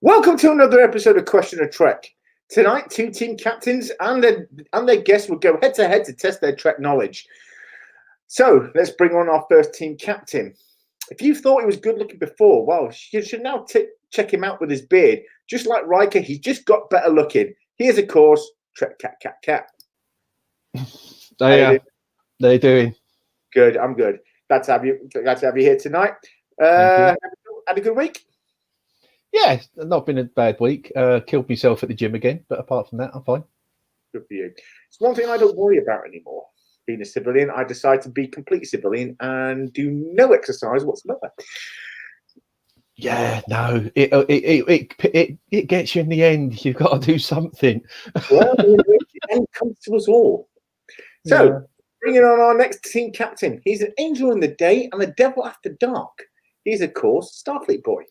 Welcome to another episode of Question of Trek. Tonight, two team captains and their guests will go head-to-head to test their Trek knowledge. So, let's bring on our first team captain. If you thought he was good-looking before, well, you should now check him out with his beard. Just like Riker, he's just got better looking. Here's, of course, Trekcatcatcat. How you doing? Good, I'm good. Glad to have you here tonight. Had a good week? Yeah, not been a bad week. Killed myself at the gym again, but apart from that, I'm fine. Good for you. It's one thing I don't worry about anymore. Being a civilian, I decide to be complete civilian and do no exercise whatsoever. Yeah, no, it gets you in the end. You've got to do something. Well, the end comes to us all. So, bringing on our next team captain. He's an angel in the day and a devil after dark. He's, of course, Starfleetboy.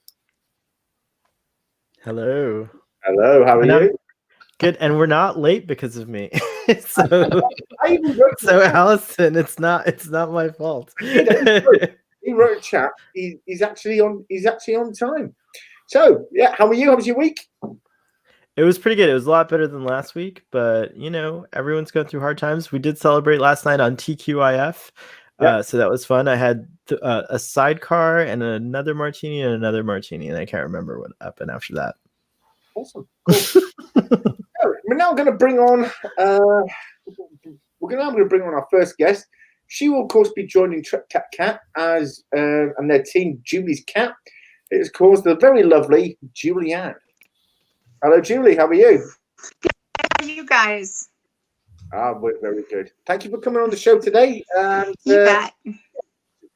Hello. Hello, how are you? Good, and we're not late because of me. so Allison, it's not my fault. He wrote a chat. He's actually on time. So yeah, how are you? How was your week? It was pretty good. It was a lot better than last week, but everyone's going through hard times. We did celebrate last night on TQIF. So that was fun. I had a sidecar and another martini, and I can't remember what happened after that. Awesome. Cool. So, we're now going to bring on. We're now going to bring on our first guest. She will, of course, be joining Trekcatcat as and their team, Julie's cat. It is, of course, the very lovely Julianne. Hello, Julie. How are you? Good. How are you guys? We're very good. Thank you for coming on the show today. And, you bet.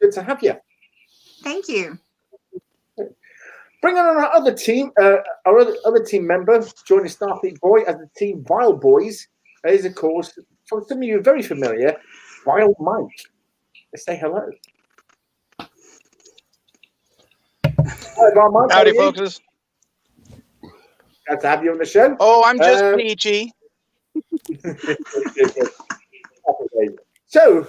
Good to have you. Thank you. Bringing on our other team, our other team member, joining Starfleetboy as the team Vile Boys, is, of course, for some of you very familiar, Vile Mike. Let's say hello. Hi, Vile Mike. Howdy, folks. Glad to have you on the show. Oh, I'm just peachy. So,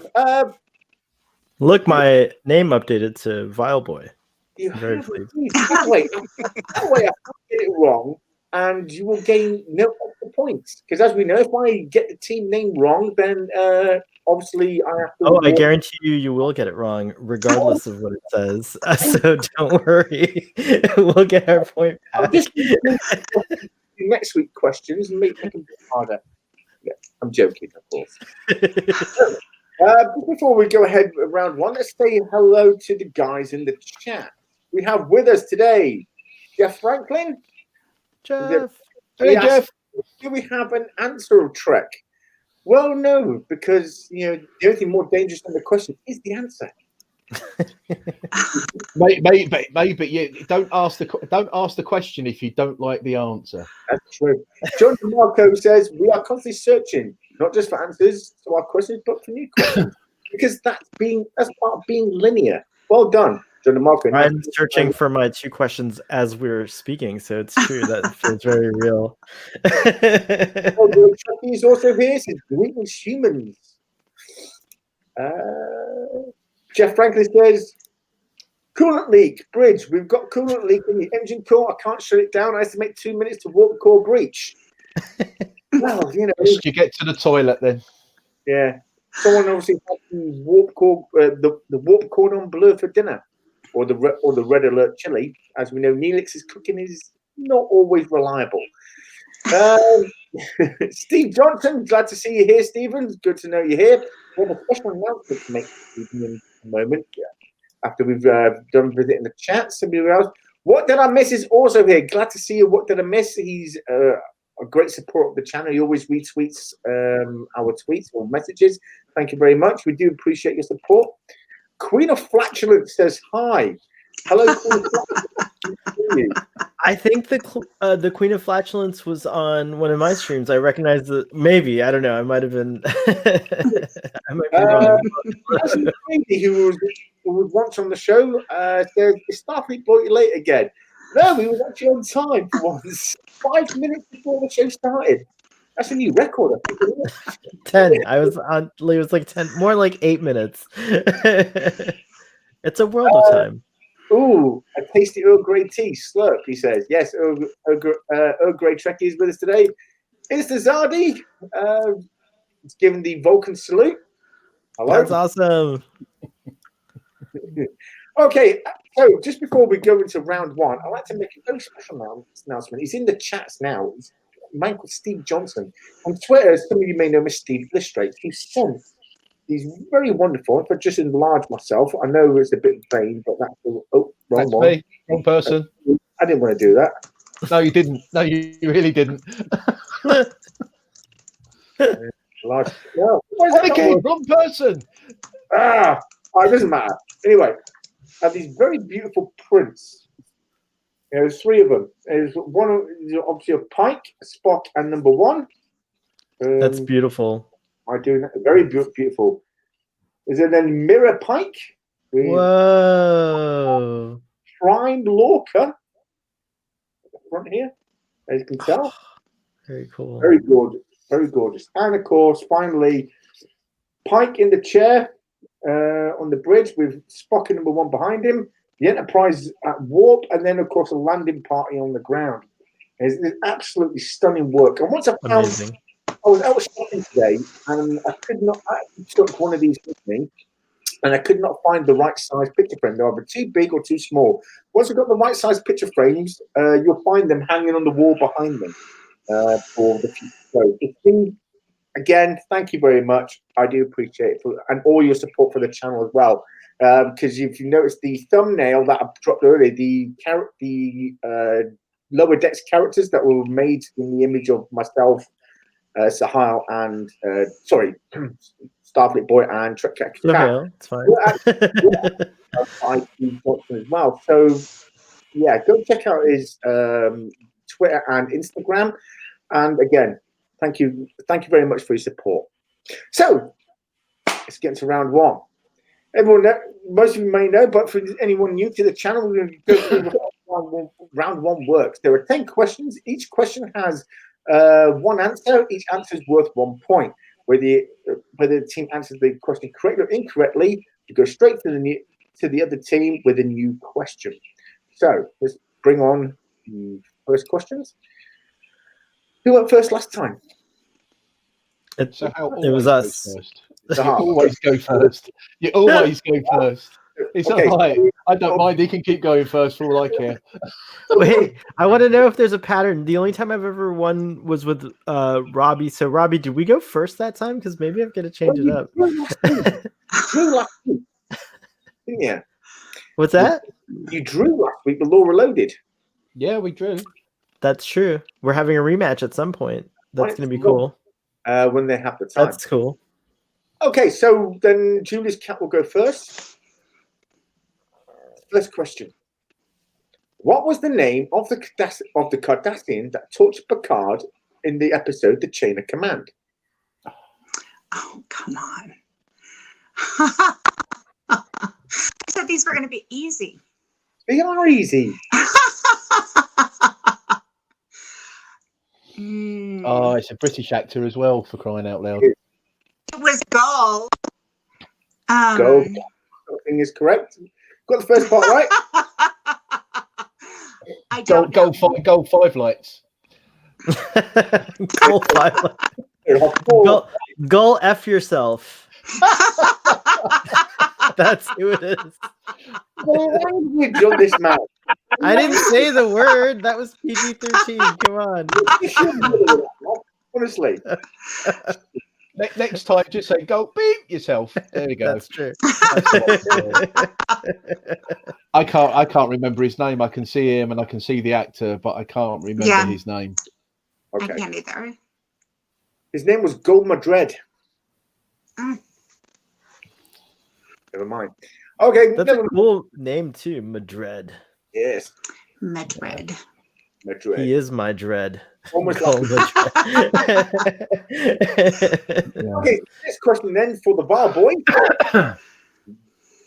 look, my name updated to Vile Boy. Very pleased. That way I can't get it wrong, and you will gain no extra points. Because as we know, if I get the team name wrong, then obviously I have to. Oh, I guarantee you will get it wrong, regardless of what it says. So don't worry, we'll get our point back. Next week questions and make them a bit harder. Yeah, I'm joking, of course. Before we go ahead with round one, let's say hello to the guys in the chat. We have with us today Jeff Franklin. Jeff. Hey, Jeff. Do we have an answer of Trek? Well, no, because the only thing more dangerous than the question is the answer. Maybe you don't ask the question if you don't like the answer. That's true. John DeMarco says we are constantly searching, not just for answers to our questions, but for new questions, because that's part of being linear. Well done, John DeMarco. I'm searching for my two questions as we're speaking, so it's true that feels very real. He's also here. Says greetings, humans. Jeff Franklin says, coolant leak, bridge. We've got coolant leak in the engine core. I can't shut it down. I estimate 2 minutes to warp core breach. Well, you get to the toilet then. Yeah. Someone obviously had the warp core, the warp cordon bleu for dinner, or the red alert chili. As we know, Neelix's cooking is not always reliable. Steve Johnson, glad to see you here, Stephen. Good to know you're here. We have a special announcement to make in a moment after we've done visiting the chat. Somebody else. What Did I Miss is also here. Glad to see you. What Did I Miss? He's a great support of the channel. He always retweets our tweets or messages. Thank you very much. We do appreciate your support. Queen of Flatulence says hi. Hello, Queen of Flatulence. I think the Queen of Flatulence was on one of my streams. I recognize the maybe. I don't know. I might have been. I might be wrong. Who was once on the show said, "Is Starfleetboy late again?" No, he was actually on time for once. 5 minutes before the show started. That's a new record, I think, isn't it? 10. I was on. It was like 10, more like 8 minutes. It's a world of time. Ooh, a tasty Earl Grey tea slurp, he says. Yes, Earl Grey Trekkie is with us today. It's the Zardi. It's giving the Vulcan salute. Hello. That's awesome. Okay, so just before we go into round one, I'd like to make a very special announcement. He's in the chats now. He's a man called Steve Johnson. On Twitter, some of you may know him as Steve Blistrate. He's very wonderful. If I just enlarge myself, I know it's a bit vain, but that's wrong one. Me. Wrong person. I didn't want to do that. No, you didn't. No, you really didn't. Large. No, why is that not Okay, wrong person. it doesn't matter. Anyway, these very beautiful prints. There's three of them. There's one, obviously, of Pike, Spock, and number one. That's beautiful. I do that. Very beautiful. Is it then Mirror Pike? Whoa. Prime Lorca. At the front here, as you can tell. Very cool. Very gorgeous. Very gorgeous. And of course, finally, Pike in the chair on the bridge with Spock and number one behind him. The Enterprise at warp, and then of course a landing party on the ground. It's absolutely stunning work. And once I found, Amazing. I was out shopping today, and I took one of these with me, and I could not find the right size picture frame. They're either too big or too small. Once I've got the right size picture frames, you'll find them hanging on the wall behind them for the future. So, again, thank you very much. I do appreciate it, and all your support for the channel as well. Because if you notice the thumbnail that I dropped earlier, the Lower Decks characters that were made in the image of myself, Sahil, and Starfleetboy and Trekcatcatcat. Okay, it's fine. I do Watson as well. So yeah, go check out his Twitter and Instagram. And again, thank you very much for your support. So let's get into round one. Everyone, most of you may know, but for anyone new to the channel, we're going to go through how round one works. There are 10 questions. Each question has one answer. Each answer is worth 1 point. Whether the team answers the question correctly or incorrectly, you go straight to the other team with a new question. So let's bring on the first questions. Who went first last time? It was us. You always go first. You always go first. It's Okay. all right. I don't mind. He can keep going first for all I care. Wait, I want to know if there's a pattern. The only time I've ever won was with Robbie. So, Robbie, did we go first that time? Because maybe I'm going to change it up. Drew last week. Yeah. What's that? You drew last week, the Law Reloaded. Yeah, we drew. That's true. We're having a rematch at some point. That's going to be cool. When they have the time. That's cool. Okay, so then Julie's cat will go first. First question. What was the name of the Cardassian that tortured Picard in the episode The Chain of Command? Oh, come on. I said these were going to be easy. They are easy. Oh, it's a British actor as well, for crying out loud. It was Gull. Go. Everything is correct. Got the first part right. I don't know. Gold 5 lights. Gull F yourself. That's who it is. Why did we draw this man? I didn't say the word. That was PG-13. Come on. You should know that, honestly. Next time, just say go beep yourself. There you go. That's true. I can't remember his name. I can see him and I can see the actor, but I can't remember his name. Okay. I can't either. His name was Gul Madred. Never mind. Okay. That's a cool name too, Madred. Yes. Madred. Madred. He is my dread. Almost Gull like Madred. Okay, next question then for the Vile Boy.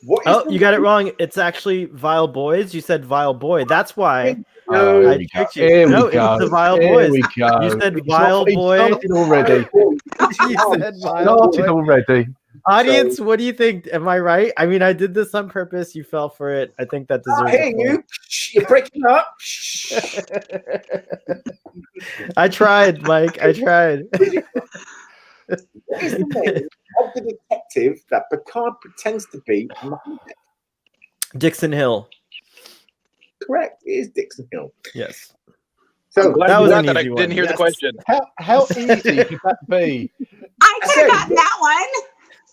What is You got it wrong. It's actually Vile Boys. You said Vile Boy. That's why No, I tricked you. Here No, we go. it's the Vile Here Boys. we go. You said It's Vile not- it's Boy. started already. You said Vile Started Boy. already. Audience, what do you think? Am I right? I mean, I did this on purpose. You fell for it. I think that deserves Hey, a point. you. You're breaking up. I tried, Mike. I tried. What is the name of the detective that Picard pretends to be on the holodeck? Dixon Hill. Correct. It is Dixon Hill. Yes. So Glad that you was got an that. I easy didn't one. hear the Yes. question. How easy could that be? I could have gotten that one.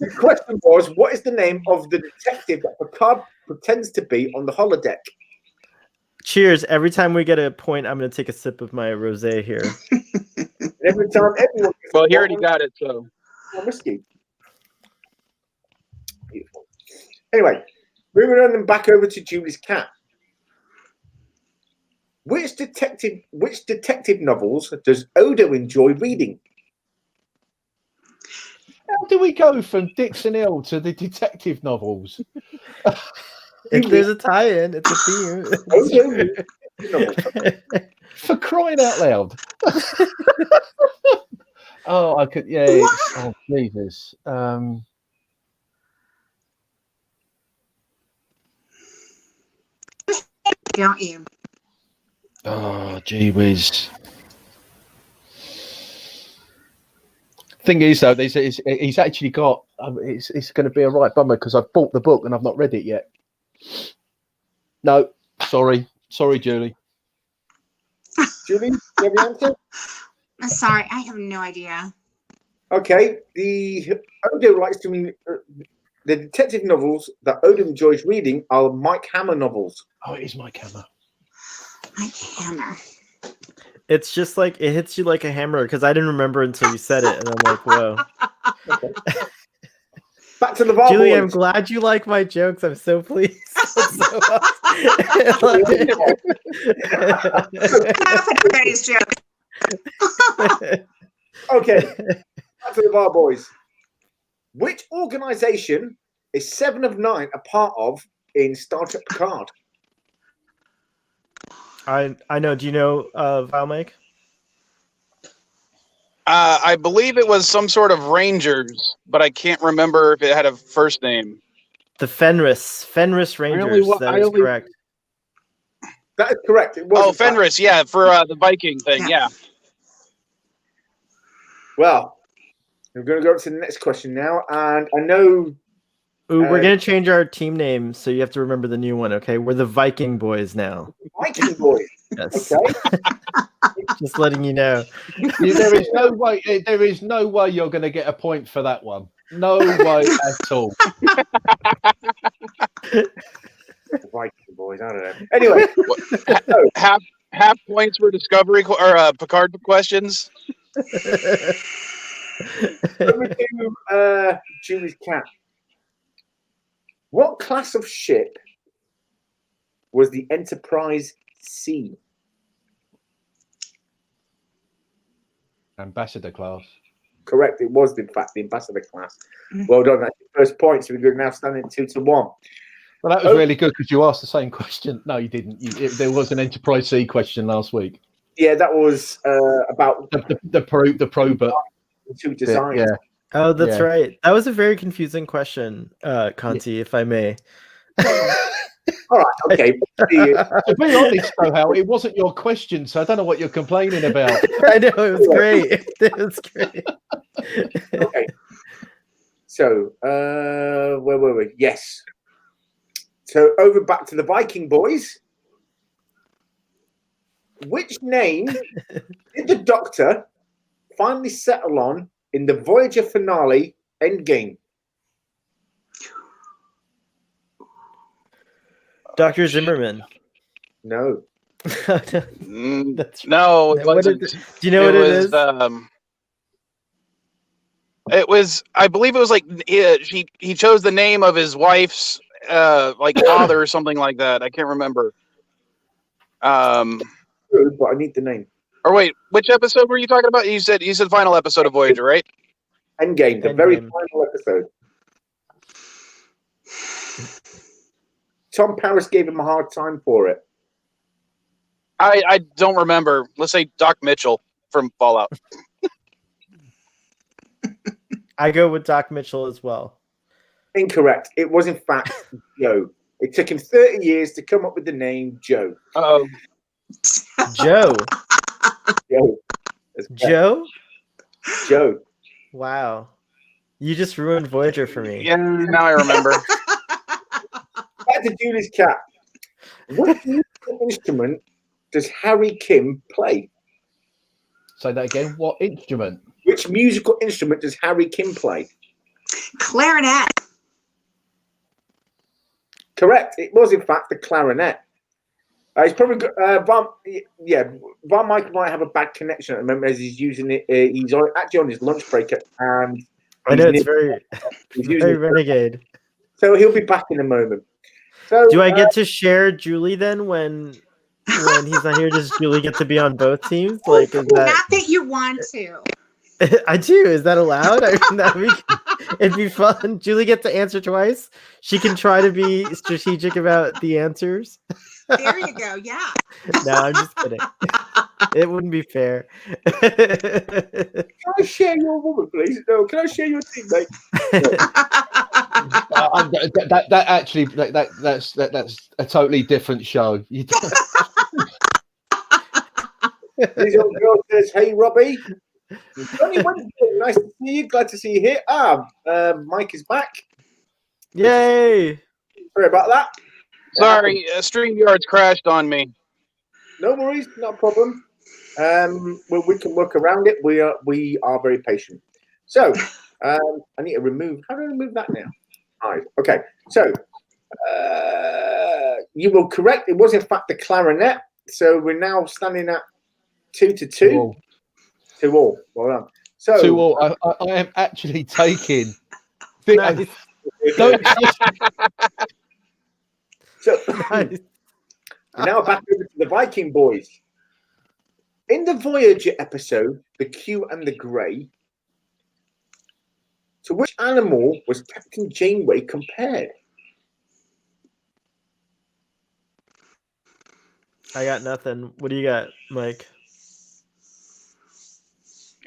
the question was, what is the name of the detective that Picard pretends to be on the holodeck? Cheers. Every time we get a point, I'm going to take a sip of my rosé here. And every time everyone gets Well, a he already point, got it, so. whiskey. Beautiful. Anyway, moving on and back over to Julie's cat. Which detective novels does Odo enjoy reading? How do we go from Dixon Hill to the detective novels? If there's a tie-in, it's a theme. Odo reads novels. For crying out loud. Oh, I could, yeah. Oh, Jesus. Don't you? Oh, gee whiz. Thing is, though, he's actually got. It's going to be a right bummer because I've bought the book and I've not read it yet. No, sorry, Julie. Julie, do you have the answer? I'm sorry, I have no idea. Okay, the Odo likes to read the detective novels that Odo enjoys reading are Mike Hammer novels. Oh, it is Mike Hammer. Mike Hammer. It's just like it hits you like a hammer because I didn't remember until you said it, and I'm like, whoa. Okay. Back to the VAR Julie, boys. I'm glad you like my jokes. I'm so pleased. So Enough of everybody's joke. Okay, back to the VAR boys. Which organization is 7 of 9 a part of in Star Trek Picard? I know. Do you know Val Mike? I believe it was some sort of Rangers, but I can't remember if it had a first name. The Fenris Rangers. That is correct. That is correct. It was. Oh, in fact. Fenris, yeah, for the Viking thing, yeah. Well, we're going to go to the next question now, and I know. Ooh, we're gonna change our team name, so you have to remember the new one. Okay, we're the Viking Boys now. Viking boys. Yes. Okay. Just letting you know. There is no way. There is no way you're going to get a point for that one. No way at all. Viking boys. I don't know. Anyway, Half points for Discovery or Picard questions. over to Julie's cat. What class of ship was the Enterprise C? Ambassador class. Correct. It was, in fact, the Ambassador class. Well done. That's your first point. So we're now standing 2-1. Well, that was really good because you asked the same question. No, you didn't. There was an Enterprise C question last week. Yeah, that was about the prober. two designs. Yeah. Oh, that's Yeah. right. That was a very confusing question, Conti, if I may. All right. Okay. To be honest, though, Hal, it wasn't your question, so I don't know what you're complaining about. I know it was great. It was great. Okay. So, where were we? Yes. So over back to the Viking boys. Which name did the Doctor finally settle on in the Voyager finale Endgame? Dr. Zimmerman. No. That's No, it What wasn't. is it? Do you know what it is? It was. I believe it was like he chose the name of his wife's like father or something like that. I can't remember. Good, but I need the name. Or wait, which episode were you talking about? You said final episode of Voyager, right? Endgame, the very Endgame. final episode. Tom Paris gave him a hard time for it. I don't remember. Let's say Doc Mitchell from Fallout. I go with Doc Mitchell as well. Incorrect. It was in fact Joe. It took him 30 years to come up with the name Joe. Oh, Joe. Joe. That's correct. Joe? Joe. Wow. You just ruined Voyager for me. yeah. Now I remember. Back to Julie's cat. What musical instrument does Harry Kim play? Say that again. What instrument? Which musical instrument does Harry Kim play? Clarinet. Correct. It was in fact the clarinet. He's probably got, Von Mike might have a bad connection at the moment as he's using it. He's actually on his lunch break, and I know it's he's very using renegade. so he'll be back in a moment. So, Do I get to share Julie then when he's not here? Does Julie get to be on both teams? Like, is that? Not that you want to. I do. Is that allowed? It'd be fun. Julie gets to answer twice. She can try to be strategic about the answers. There you go. Yeah. No, I'm just kidding. It wouldn't be fair. Can I share your woman, please? No, can I share your teammate? That's a totally different show. You don't- This old girl says, "Hey, Robbie. Johnny Wednesday, nice to see you. Glad to see you here." Mike is back. Yay! Sorry about that. Sorry, StreamYard's crashed on me. No worries, not a problem. We can work around it. We are very patient. So, I need to remove. How do I remove that now? All right. Okay. So, you were correct. It was in fact the clarinet. So we're now standing at 2-2. 2 all. Well done. So 2 all. I am actually taking. Nice. Don't- So Nice. now back over to the Viking boys. In the Voyager episode, The Q and the Grey, to which animal was Captain Janeway compared? I got nothing. What do you got, Mike?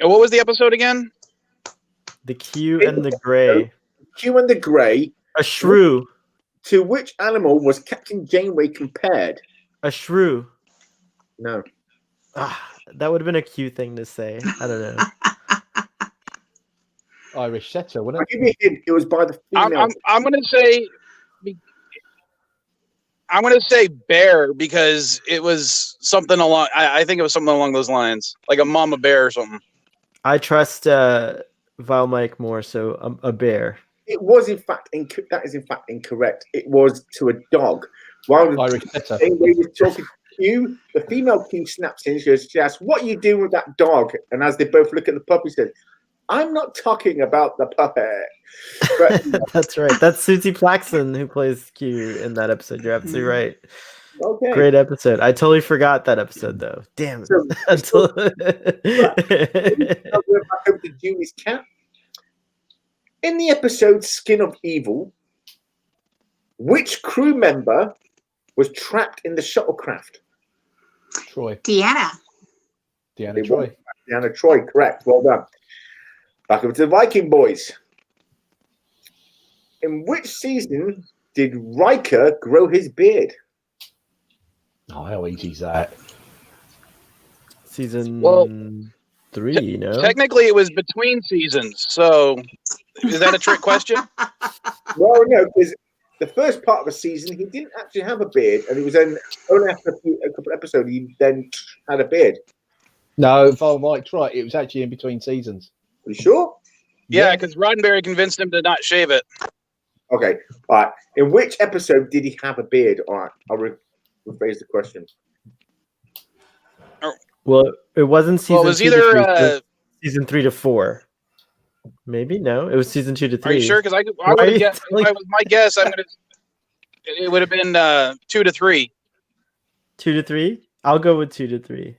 What was the episode again? The Q and the Gray. Q and the Grey, A shrew. to which animal was Captain Janeway compared? A shrew. No. That would have been a cute thing to say. I don't know. Irish setter, I'll wouldn't it? give you a hint. It was by the female. I'm gonna say bear because it was something along. I think it was something along those lines, like a mama bear or something. I trust Val Mike more, so a bear. It was in fact that is in fact incorrect. It was to a dog. While the Irish setter. Janeway was talking to Q, the female Q snaps in. She asks, "What are you doing with that dog?" And as they both look at the puppy, says, "I'm not talking about the puppet." But That's right. That's Susie Plaxton who plays Q in that episode. You're absolutely right. okay. Great episode. I totally forgot that episode though. Damn it. So, Until I'll go back over to Julie's cat. In the episode Skin of Evil, which crew member was trapped in the shuttlecraft? Troy. Deanna. Deanna Troy. Deanna Troy, correct. Well done. Back over to the Viking boys. In which season did Riker grow his beard? Oh, how easy is that? Season Well, 3, you know? Technically, it was between seasons. So, is that a trick question? Well, no, because the first part of the season he didn't actually have a beard, and it was then only after a couple of episodes he then had a beard. No, Val Mike's right. It was actually in between seasons. Are you sure? Yeah, because Roddenberry convinced him to not shave it. Okay. All right. In which episode did he have a beard? All right. I'll rephrase the question. Well, it wasn't season Well, it was 2 to 3, either. it was season 3 to 4. Maybe no, it was season 2 to 3. Are you sure? Because I Why would are have you guessed. telling- If I was my guess, it would have been 2 to 3. 2 to 3. I'll go with 2 to 3.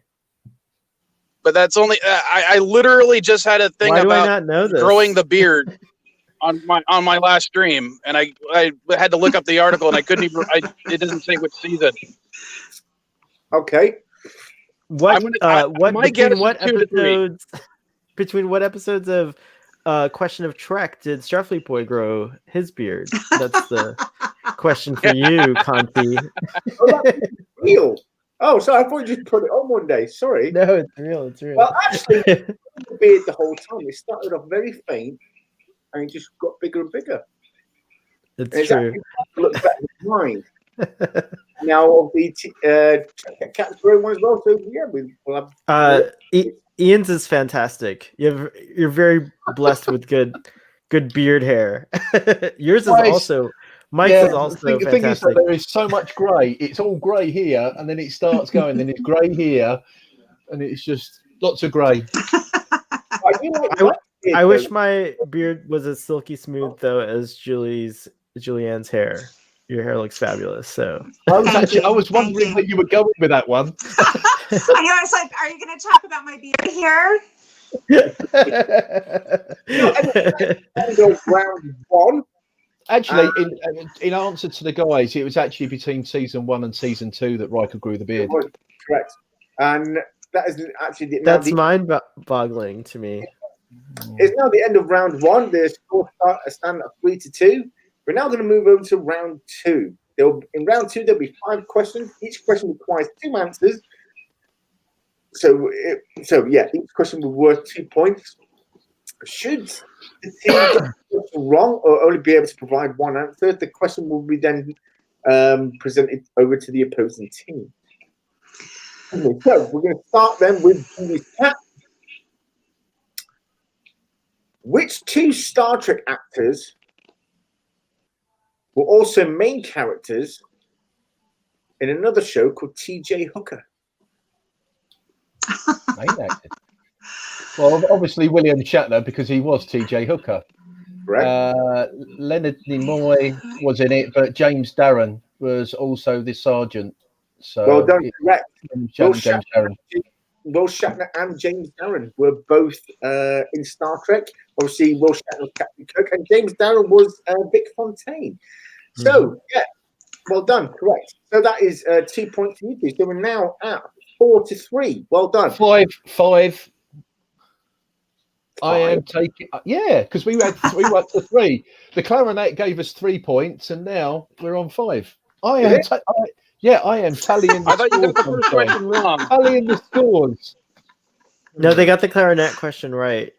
But that's only. I literally just had a thing Why do I about not know this? growing the beard on my last stream, and I had to look up the article, and I couldn't even. It doesn't say which season. Okay. What? I'm gonna- What? my guess Between is what 2 to 3. episodes? Between what episodes of question of Trek: did Starfleet Boy grow his beard? That's the question for you, Conti. Oh, that's real. Oh, so I thought you just put it on one day. Sorry. No, it's real. It's real. Well, actually, the beard the whole time. It started off very faint, and it just got bigger and bigger. It's And true. actually looked better than mine. Now the Trekcatcat's growing one as well. So yeah, we'll have. Ian's is fantastic. You're very blessed with good beard hair. Yours is Nice. also. Mike's is also the thing is fantastic. that there is so much grey. It's all grey here, and then it starts going, then it's grey here, and it's just lots of grey. I wish my beard was as silky smooth though as Julianne's hair. Your hair looks fabulous. So I was wondering where you were going with that one. I know. I was like, are you going to talk about my beard here? Round one. Actually, in answer to the guys, it was actually between season 1 and season 2 that Riker grew the beard. Correct, and that is actually that's mind-boggling to me. It's now the end of round one. The score stand at 3-2. We're now going to move over to round two. In round two, there'll be 5 questions. Each question requires 2 answers. So yeah, each question will be worth 2 points. Should the team get the question wrong or only be able to provide 1 answer, the question will be then presented over to the opposing team. Okay, so we're going to start then with Julie's cat. Which 2 Star Trek actors were also main characters in another show called T.J. Hooker? Main actors. Well, obviously William Shatner, because he was T.J. Hooker. Right. Leonard Nimoy was in it, but James Darren was also the sergeant. So well done, correct. James Darren. Will Shatner and James Darren were both in Star Trek. Obviously, Will Shatner was Captain Kirk, and James Darren was Vic Fontaine. So, yeah, well done, correct. So that is 2 points for you two. So we're now at 4-3. Well done. 5. I am taking, because we went to 3. The clarinet gave us 3 points, and now we're on 5. I am tallying the I thought you got the scores. first question wrong. Tallying the scores. No, they got the clarinet question right.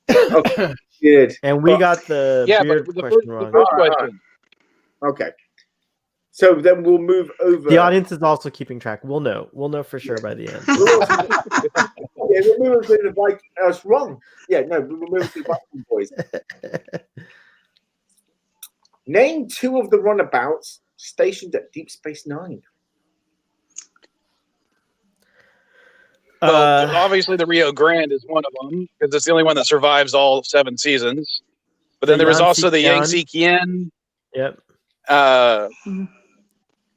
Okay, good. And we got the beard question wrong. The first question. Okay. So then we'll move over. The audience is also keeping track. We'll know for sure by the end. We'll move over to the Viking. That's wrong. Yeah, no, we'll move to the Viking boys. Name 2 of the runabouts stationed at Deep Space Nine. Well, obviously the Rio Grande is one of them because it's the only one that survives all 7 seasons. But then there was also the Yangtze Kian. Yep.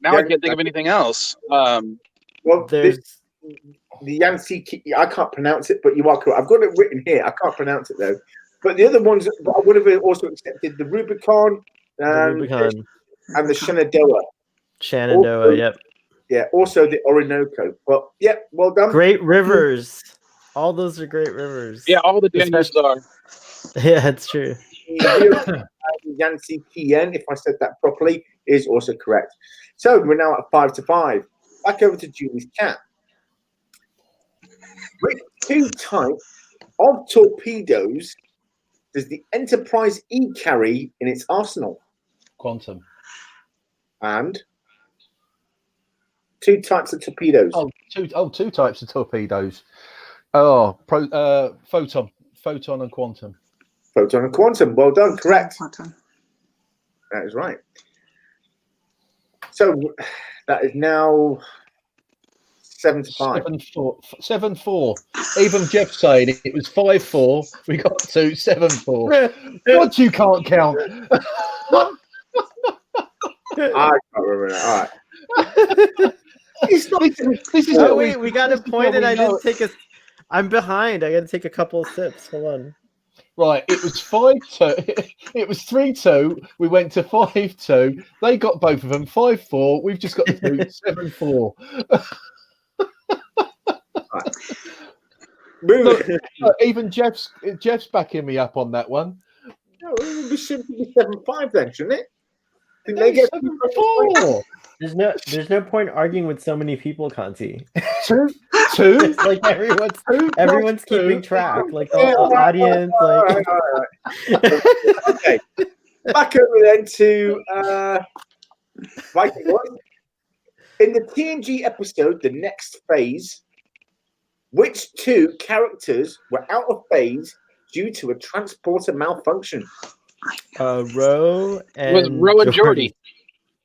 Now I can't think of anything else. Well, there's the Yangtze. I can't pronounce it, but you are correct. I've got it written here. I can't pronounce it though. But the other ones, I would have also accepted the Rubicon and the Shenandoah. Shenandoah, also, yep. Yeah, also the Orinoco. But yeah, well done. Great rivers. All those are great rivers. Yeah, all the Daniels are. Yeah, that's true. Yangtze Kian, if I said that properly, is also correct. So we're now at 5-5. Back over to Julie's cat. Which 2 types of torpedoes does the Enterprise E carry in its arsenal? Quantum. And 2 types of torpedoes. Two types of torpedoes. Photon and quantum. Photon and quantum. Well done. Correct. That is right. So that is now 7-5. 7-4. Even Jeff saying it was 5-4. We got to 7-4. God, you can't count. I can't remember that. All right. This is we got a point, and I didn't take a. I'm behind. I got to take a couple of sips. Hold on. Right, it was 5-2. It was 3-2. We went to 5-2. They got both of them 5-4. We've just got to do 7-4. Move. Look, even Jeff's backing me up on that one. No, it would be simply 7-5 then, shouldn't it? Didn't No, they get 7-4. There's no point arguing with so many people, Conti. Two. It's like everyone's keeping track, like the audience. Like, Okay, back over then to Viking Boys. In the TNG episode, The Next Phase, which two characters were out of phase due to a transporter malfunction? Ro and It was Ro and Geordi.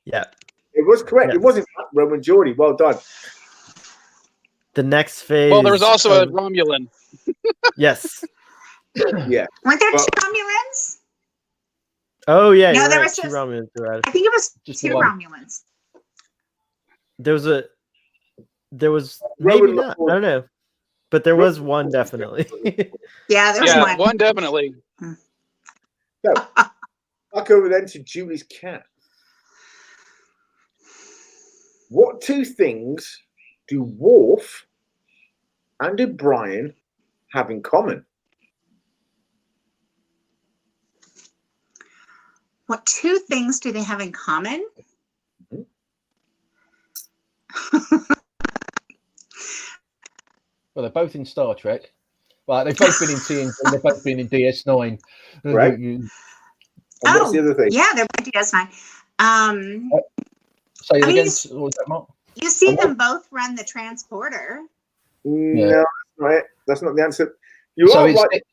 Yeah, It was correct. Yes. It wasn't Ro and Geordi. Well done. the next phase. Well, there was also a of- Romulan. yes. Yeah. Weren't there Well- two Romulans? Oh yeah, No, you're there right. was Two just- Romulans were out. I think it was Just two one. Romulans. There was Ro maybe and not. LaForge. I don't know, but there was one definitely. Yeah, there was Yeah, one. one definitely. So, back over then to Julie's cat. What two things do Worf and O'Brien have in common? What two things do they have in common? Well, they're both in Star Trek. Well, they've both been in TNG. They've both been in DS9. Right. And what's the other thing? Yeah, they're both DS9. Say it I mean, again. What was that, Mark? You see them both run the transporter. No, that's not it. That's not the answer. You So are it's right.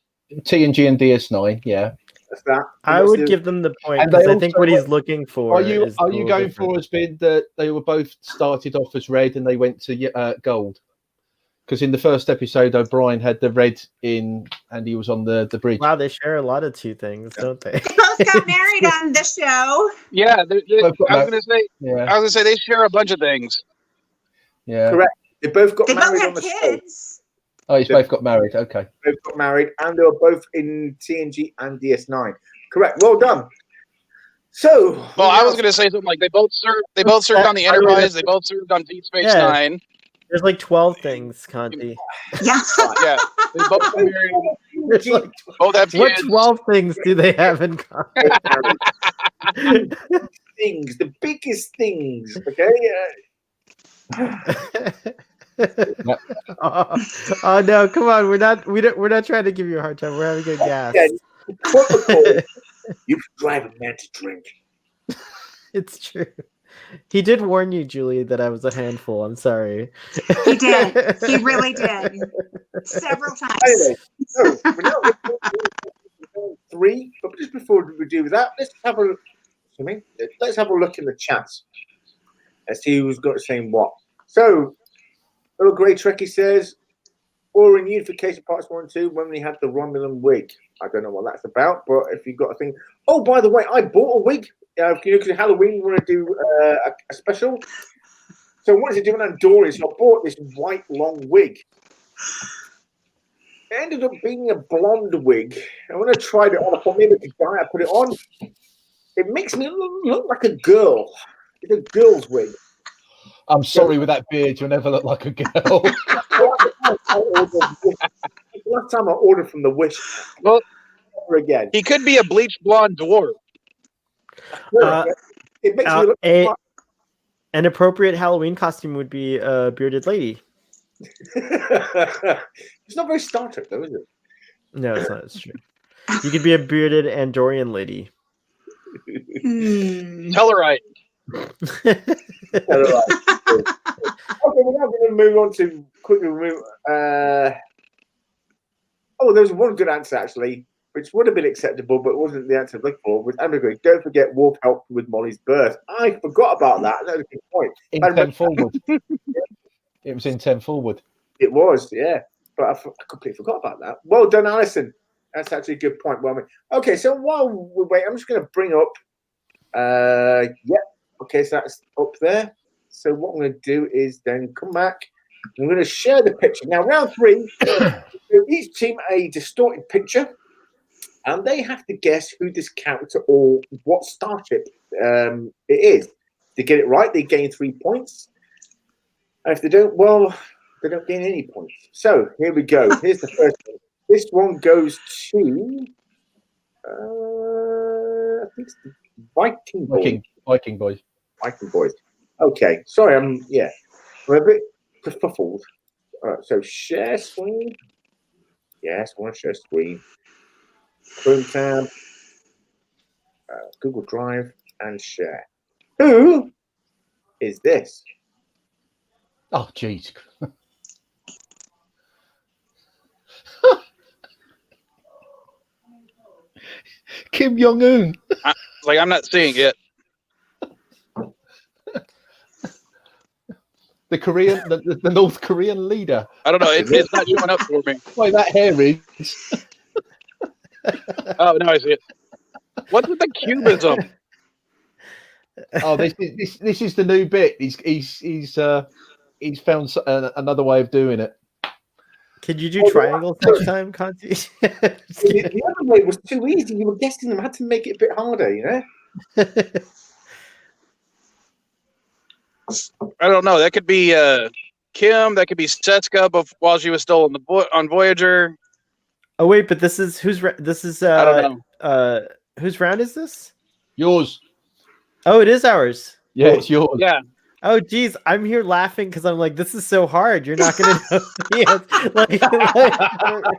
TNG and DS9. Yeah. That's that. I What's would the- give them the point And they because I think also what he's went- looking for. Are you is a little going different. for as being that they were both started off as red and they went to gold? Because in the first episode, O'Brien had the red in and he was on the bridge. Wow, they share a lot of two things, don't they? They both got married on the show. Yeah, I Both got was gonna say. Yeah. I was gonna say they share a bunch of things. Yeah. Correct. They both got They both married on had the show. kids. Oh, he's both got married. Okay. Both got married, and they were both in TNG and DS9. Correct. Well done. So, Well, I was gonna say something like they both served. They both served on the Enterprise. They both served on Deep Space Yeah. Nine. There's like 12 things, Conti. Yeah. Yeah, they both got married. There's like, Both have what kids. 12 things do they have in common? things, the biggest things. Okay. Oh no, come on. We're not trying to give you a hard time. We're having a gas. Yeah, protocol. You can drive a man to drink. It's true. He did warn you, Julie, that I was a handful. I'm sorry. He did. He really did. Several times. Anyway, so we're now three. But just before we do that, let's have a look in the chat. Let's see who's got saying what. So, little grey Trekkie says, or in Unification Parts 1 and 2 when we had the Romulan wig. I don't know what that's about, but if you've got a thing. Oh, by the way, I bought a wig. Because Halloween, we want to do a special. So I wanted to do an Andorian, so I bought this white long wig. It ended up being a blonde wig. And when I tried it on, I thought maybe it's a guy. I put it on. It makes me look like a girl. It's a girl's wig. I'm sorry, with that beard, you'll never look like a girl. Last time I ordered from the Wish. Well, never again. he could be a bleached blonde dwarf. It makes me look An appropriate Halloween costume would be a bearded lady. It's not very Star Trek, though, is it? No, it's not. It's true. You could be a bearded Andorian lady. Tell her right. Okay, we're now going to move on to quickly remove. Oh, there was one good answer actually, which would have been acceptable, but wasn't the answer I looked for. Was Amber, don't forget Wolf helped with Molly's birth. I forgot about that. That was a good point. In I 10 remember- forward. It was in 10 forward. It was, yeah, but I completely forgot about that. Well done, Alison. That's actually a good point. Well, okay, so while we wait, I'm just going to bring up. Okay, so that's up there. So what I'm going to do is then come back. I'm going to share the picture. Now, round 3, each team a distorted picture, and they have to guess who this character or what starship it is. If they get it right, they gain 3 points. And if they don't, well, They don't gain any points. So here we go. Here's the first one. This one goes to I think it's the Viking boys. Viking boys. Viking boys. Okay. Sorry, I'm a bit kerfuffled. All right, so share screen. Yes, I want to share screen. Chrome tab, Google Drive, and share. Who is this? Oh, jeez. Kim Jong-un. Like, I'm not seeing it. The Korean, the North Korean leader. I don't know. It's not showing up for me. Why that hair is? Oh, now I see it. What's with the cubism? Oh, this is the new bit. He's found another way of doing it. Could you do triangles next time, Conti? The other way was too easy. You were guessing them. I had to make it a bit harder, you know? I don't know. That could be Kim. That could be Setska while she was still on Voyager. Oh wait, but this is I don't know. Whose round is this? Yours. Oh, it is ours. Yeah, it's yours. Yeah. Oh geez, I'm here laughing because I'm like, this is so hard. You're not gonna know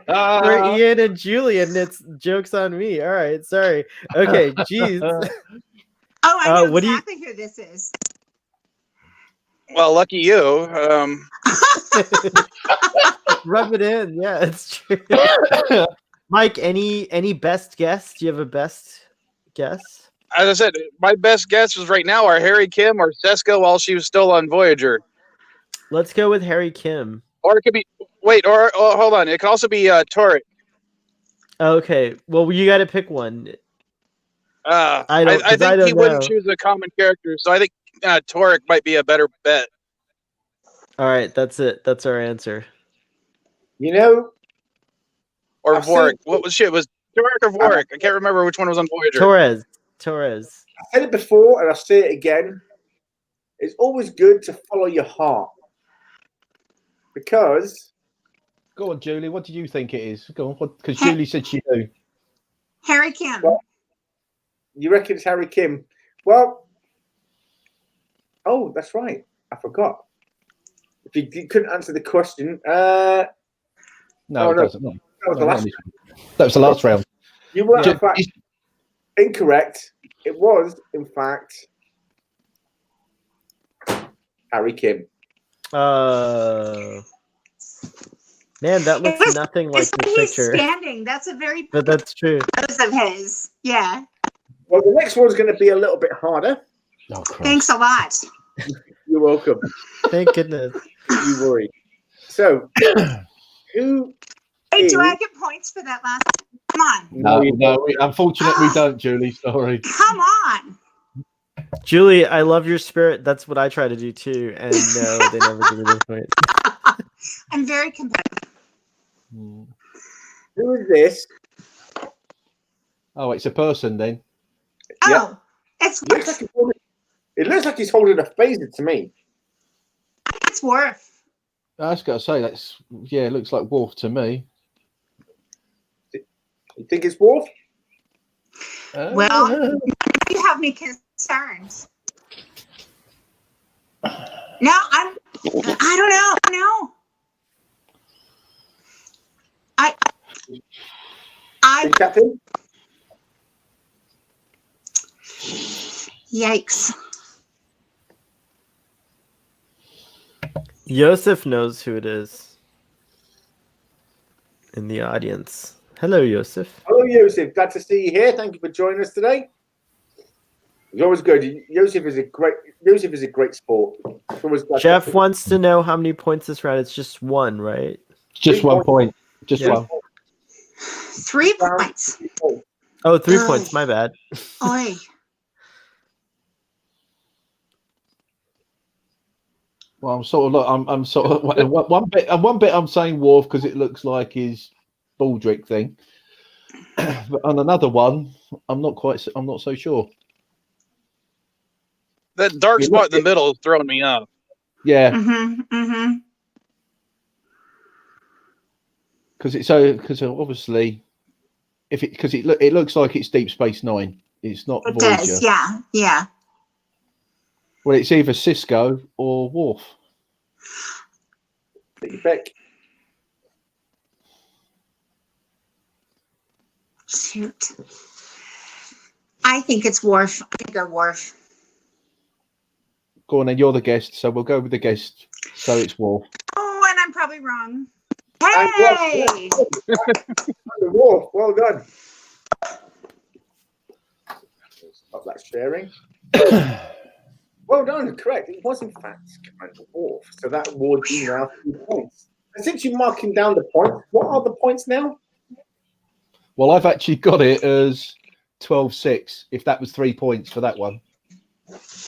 for Ian and Julian, it's jokes on me. All right, sorry. Okay, geez. Oh, I know what do you- exactly who this is. Well, lucky you. Rub it in. Yeah, it's true. Mike, any best guess? Do you have a best guess? As I said, my best guess is right now are Harry Kim or Seska while she was still on Voyager. Let's go with Harry Kim. Or it could be or hold on. It could also be Torek. Okay, well you got to pick one. I think he wouldn't choose a common character, so I think Torek might be a better bet. All right, that's it. That's our answer. You know, Or I've Vorik. seen- What was shit? Was Torek or Vorik? I can't remember which one was on Voyager. Torres. I said it before and I'll say it again. It's always good to follow your heart. Because Go on, Julie. What do you think it is? Go on, because Julie said she knew. Harry Kim. Well, you reckon it's Harry Kim? Well, oh, that's right. I forgot. If you couldn't answer the question, No, no. it doesn't. that was the last. That was the last round. You were Ju- in fact incorrect. It was, in fact, Harry Kim. Man, that looks was- nothing like It's the he's picture. standing. That's a very But that's true. pose of his. Yeah. Well, the next one's going to be a little bit harder. Oh, Christ. Thanks a lot. You're welcome. Thank goodness. You worry. So, who? Hey, do I get points for that last? Come on. No, unfortunately we don't, Julie. Sorry. Come on. Julie, I love your spirit. That's what I try to do too. And no, they never give me those points. I'm very competitive. Who is this? Oh, it's a person then. Oh, it's It looks like he's holding a phaser to me. it's Worf. I was going to say it looks like Wolf to me. You think it's Worf? Well, you have me concerns. No, I don't know. No. I Captain? yikes. Yosef knows who it is in the audience. Hello, Yosef. Hello, Yosef. Glad to see you here. Thank you for joining us today. It's always good. Yosef is a great sport. It's always glad Jeff to- wants to know how many points this round. It's just one, right? Just 1 point. Just Yeah. one. 3 points. Oh, 3 points. My bad. Oi. Well, I'm sort of. I'm sort of one bit. I'm saying Worf because it looks like his Baldric thing. But on another one, I'm not so sure. That dark spot in the middle is throwing me off. Yeah. Mm-hmm. Mm-hmm. because obviously, it looks like it's Deep Space Nine. It's not It Voyager. does, yeah, yeah. Well, it's either Cisco or Worf. Take your pick. Shoot. I think it's Worf. I think it's Worf. Go on, then. You're the guest, so we'll go with the guest. So it's Worf. Oh, and I'm probably wrong. And Hey! Wolf, well done. Stop that sharing. Well done, correct. It was in fact Commander Worf. So that awards you now 3 points. And since you're marking down the points, what are the points now? Well, I've actually got it as 12-6. If that was 3 points for that one.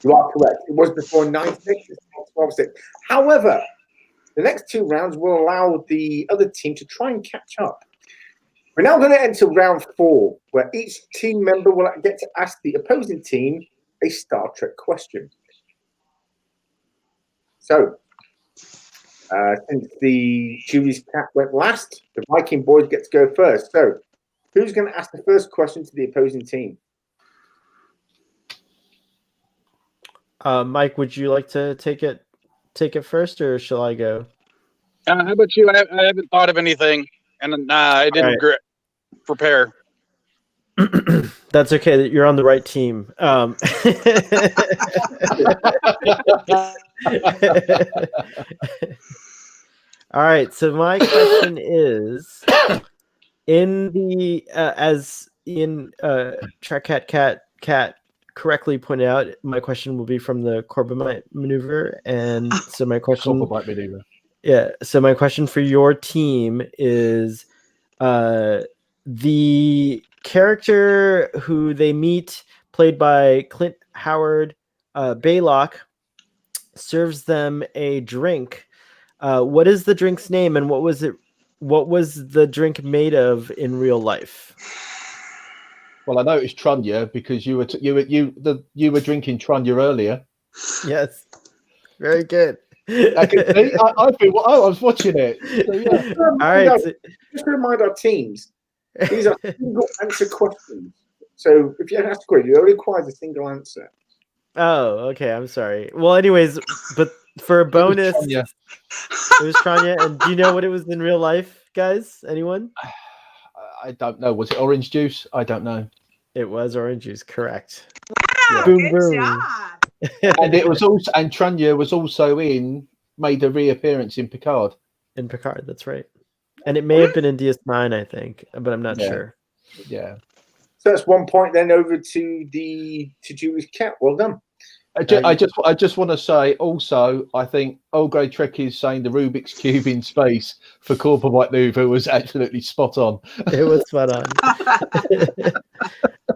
You are correct. It was before 9-6, it's now 12-6. However, the next 2 rounds will allow the other team to try and catch up. We're now going to enter round 4, where each team member will get to ask the opposing team a Star Trek question. So, since the Julie's cat went last, the Viking boys get to go first. So, who's going to ask the first question to the opposing team? Mike, would you like to take it first, or shall I go? How about you? I haven't thought of anything, and I didn't prepare. That's okay. You're on the right team. All right. So my question is, in the as in Trekcatcatcat correctly pointed out, my question will be from the Corbomite maneuver, and so my question. Corbomite maneuver. Yeah. So my question for your team is, the character who they meet, played by Clint Howard Baylock, serves them a drink. What is the drink's name, and what was it? What was the drink made of in real life? Well, I know it's Trunya because you were drinking Trunya earlier. Yes, very good. I can see. I was watching it. So, yeah. All right. Just to remind our teams, these are single answer questions. So if you ask a question, it only requires a single answer. Oh, okay. I'm sorry. Well, anyways, but for a bonus, it was Tranya. And do you know what it was in real life, guys? Anyone? I don't know. Was it orange juice? I don't know. It was orange juice. Correct. Wow, Boom, good boom. job. And it was also, and Trunya was also made a reappearance in Picard. In Picard, that's right. And it may have been in DS9, I think, but I'm not sure. Yeah. So that's 1 point then over to Julie's cat. Well done. I just want to say also, I think Old Grey Trek is saying the Rubik's Cube in space for Corbomite maneuver was absolutely spot on. It was spot on.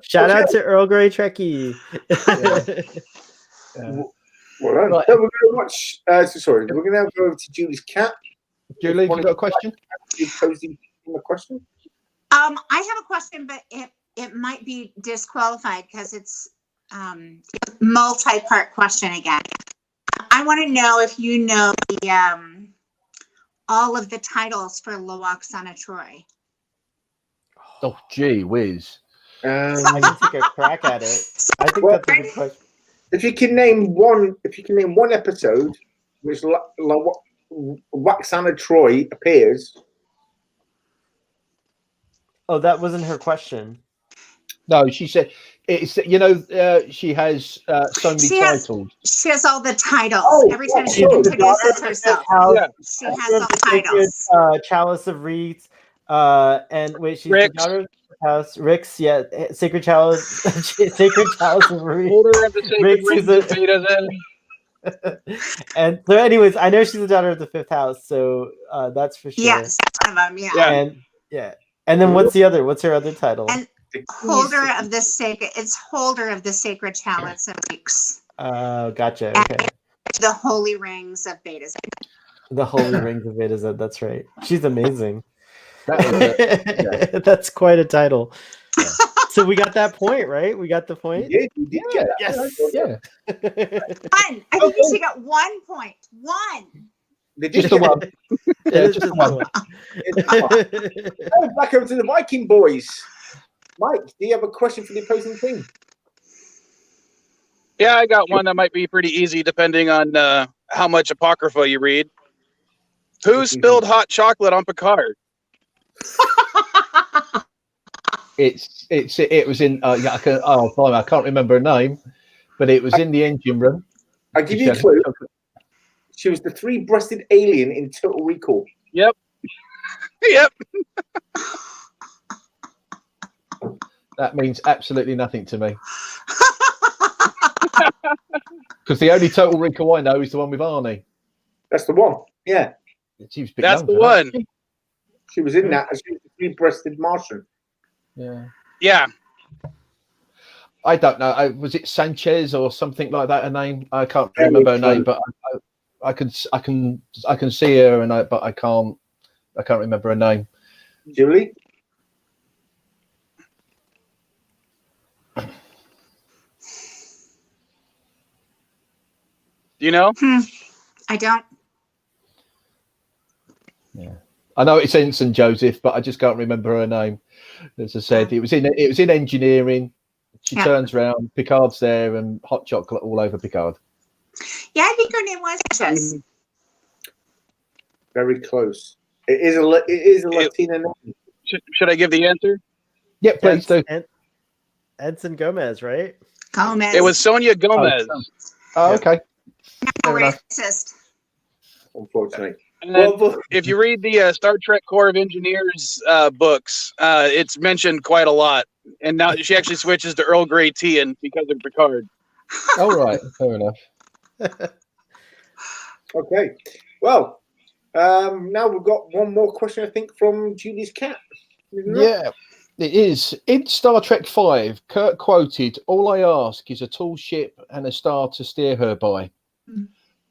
Shout out to Earl Grey Trekkie. Well done. Right. So we're going to watch. We're going to now go over to Julie's cat. Julie, you got a question? Posing a question. I have a question, but it might be disqualified because it's multi-part question again. I want to know if you know the all of the titles for Loaxana Troy. Oh, gee whiz. I can take a crack at it. I think that's a good question. If you can name one episode which Loaxana Troy appears. Oh, that wasn't her question. No, she said it's she has so many titles. She has all the titles. Oh, every time she yeah. introduces herself. Yeah. She has all the titles. Chalice of Reeds, and wait, she's the daughter of the house. Rick's, Sacred Chalice, Sacred Chalice of Reeds. Holder of the sacred Rick's rings is of Beta then. And so, anyways, I know she's the daughter of the fifth house, so that's for sure. Yes, one of them. Yeah. And then what's the other? What's her other title? And holder of the sacred. It's holder of the sacred chalice of Reeks. Oh, gotcha. And Okay. the holy rings of Beta Z. The holy rings of Beta Z. That's right. She's amazing. That That's quite a title. Yeah. So we got that point, right? We got the point. Yeah, you did get that. yeah. One. I think you got 1 point. One. Just the one. It is just just the one. the one. Oh, back over to the Viking boys. Mike, do you have a question for the opposing team? Yeah, I got one that might be pretty easy depending on how much Apocrypha you read. Who spilled hot chocolate on Picard? It was in. I can't remember her name, but it was in the engine room. I'll give you a clue. She was the three-breasted alien in Total Recall. Yep. Yep. That means absolutely nothing to me. Because the only Total Recall I know is the one with Arnie. That's the one. Yeah. She was a bit That's young the for one. that. She was in that as the three-breasted Martian. Yeah. Yeah. I don't know. Was it Sanchez or something like that? Her name? I can't remember her name, but I can see her, but I can't remember her name. Julie? Do you know? I don't. Yeah, I know it's Ensign Joseph, but I just can't remember her name. As I said, it was in engineering. She turns around, Picard's there, and hot chocolate all over Picard. Yeah, I think her name was Princess. Very close. It is a Latina name. Should I give the answer? Yeah, please do. Ensign Gomez, right? Gomez. It was Sonia Gomez. Oh, okay. No Fair enough. racist. Unfortunately. And then if you read the Star Trek Corps of Engineers books, it's mentioned quite a lot. And now she actually switches to Earl Grey tea because of Picard. All right, fair enough. Okay. Well, now we've got one more question, I think, from Julie's cat. Yeah, it is. In Star Trek V, Kirk quoted, "All I ask is a tall ship and a star to steer her by."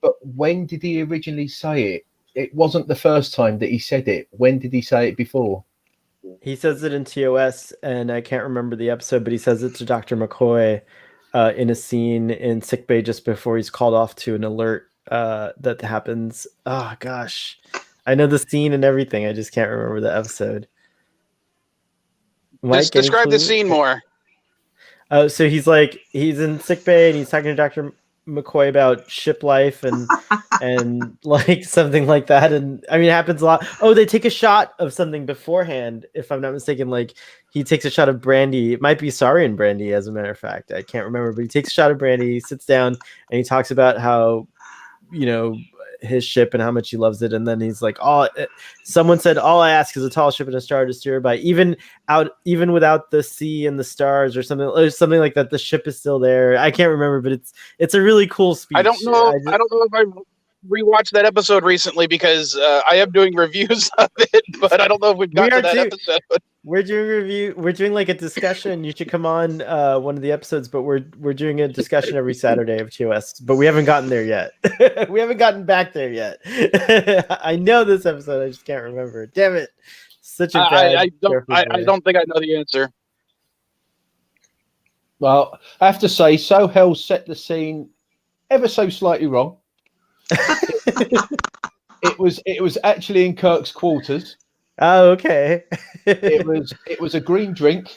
But when did he originally say it? It wasn't the first time that he said it. When did he say it before? He says it in TOS, and I can't remember the episode, but he says it to Dr. McCoy in a scene in sickbay just before he's called off to an alert that happens. Oh, gosh. I know the scene and everything. I just can't remember the episode. Mike, Just describe the scene more. So he's in sickbay, and he's talking to Dr. McCoy about ship life and like something like that. And I mean, it happens a lot. Oh, they take a shot of something beforehand, if I'm not mistaken. Like he takes a shot of brandy. It might be Saurian brandy, as a matter of fact. I can't remember, but he takes a shot of brandy, sits down, and he talks about how, his ship and how much he loves it. And then he's like, someone said, all I ask is a tall ship and a star to steer by, even without the sea and the stars or something like that. The ship is still there. I can't remember, but it's a really cool speech. I don't know if I rewatched that episode recently because I am doing reviews of it, but I don't know if we've got to that episode. We're doing like a discussion. You should come on one of the episodes, but we're doing a discussion every Saturday of TOS, but we haven't gotten there yet. We haven't gotten back there yet. I know this episode, I just can't remember. Damn it. Such a bad I don't think I know the answer. Well, I have to say, Sohel set the scene ever so slightly wrong. It was actually in Kirk's quarters. Oh, okay. It was a green drink,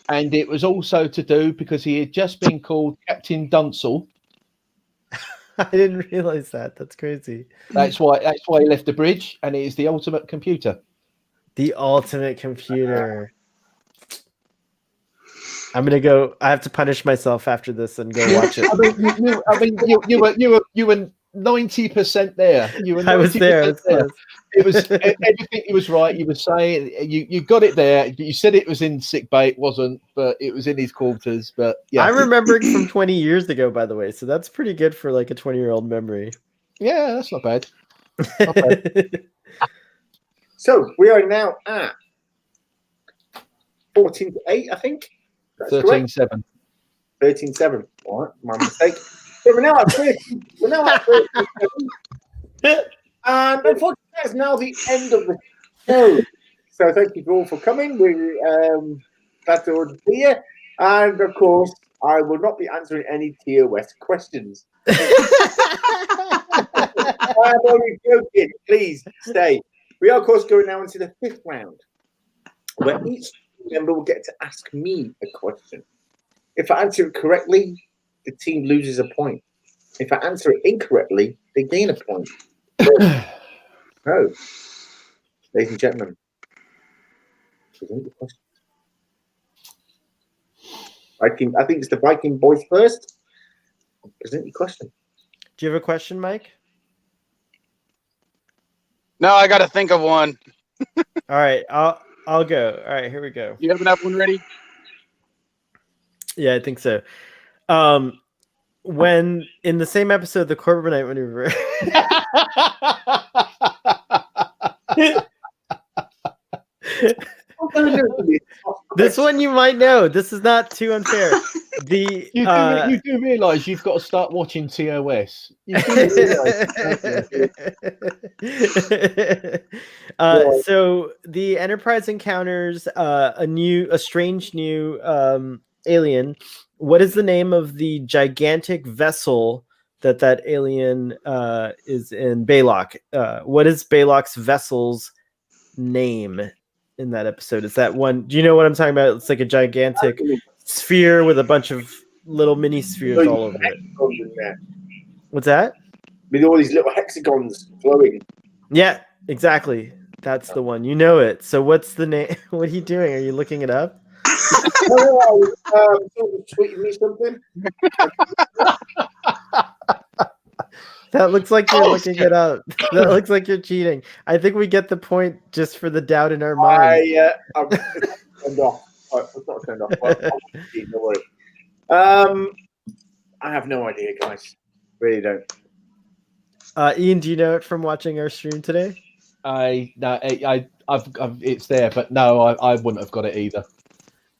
and it was also to do because he had just been called Captain Dunsel. I didn't realize that. That's crazy. That's why he left the bridge, and it is the ultimate computer. The ultimate computer. I'm gonna go. I have to punish myself after this and go watch it. You were 90% there. You were 90% I was there. It was everything. He was right. You were saying you got it there. You said it was in sick bay. It wasn't, but it was in his quarters. But yeah, I'm remembering from 20 years ago, by the way. So that's pretty good for like a 20-year-old memory. Yeah, that's not bad. Not bad. So we are now at 14-8, I think. 13-7. 13-7. All right, my mistake. So we're now at 13. And unfortunately, that's now the end of the show. So thank you all for coming. We glad to be here. And of course, I will not be answering any TOS questions. I'm only joking. Please stay. We are, of course, going now into the 5th round, where each member will get to ask me a question. If I answer it correctly, the team loses a point. If I answer it incorrectly, they gain a point. So, ladies and gentlemen, present the question. I think it's the Viking boys first. Present your question. Do you have a question, Mike? No, I got to think of one. All right, I'll go. All right, here we go. You have enough one ready? Yeah, I think so. When in the same episode, the Corbomite maneuver. This one you might know. This is not too unfair. The You do realise you've got to start watching TOS. You do realise. So the Enterprise encounters a strange new alien. What is the name of the gigantic vessel that alien is in Baylock? What is Baylock's vessel's name in that episode? Is that one? Do you know what I'm talking about? It's like a gigantic sphere with a bunch of little mini spheres all over it. What's that? With all these little hexagons flowing. Yeah, exactly. That's the one. You know it. So what's the name? What are you doing? Are you looking it up? Someone tweeted me something. That looks like you're looking it up. That looks like you're cheating. I think we get the point just for the doubt in our mind. I'm turned off. It's not turned off. Don't worry. I have no idea, guys. Really don't. Ian, do you know it from watching our stream today? It's there, but no, I wouldn't have got it either.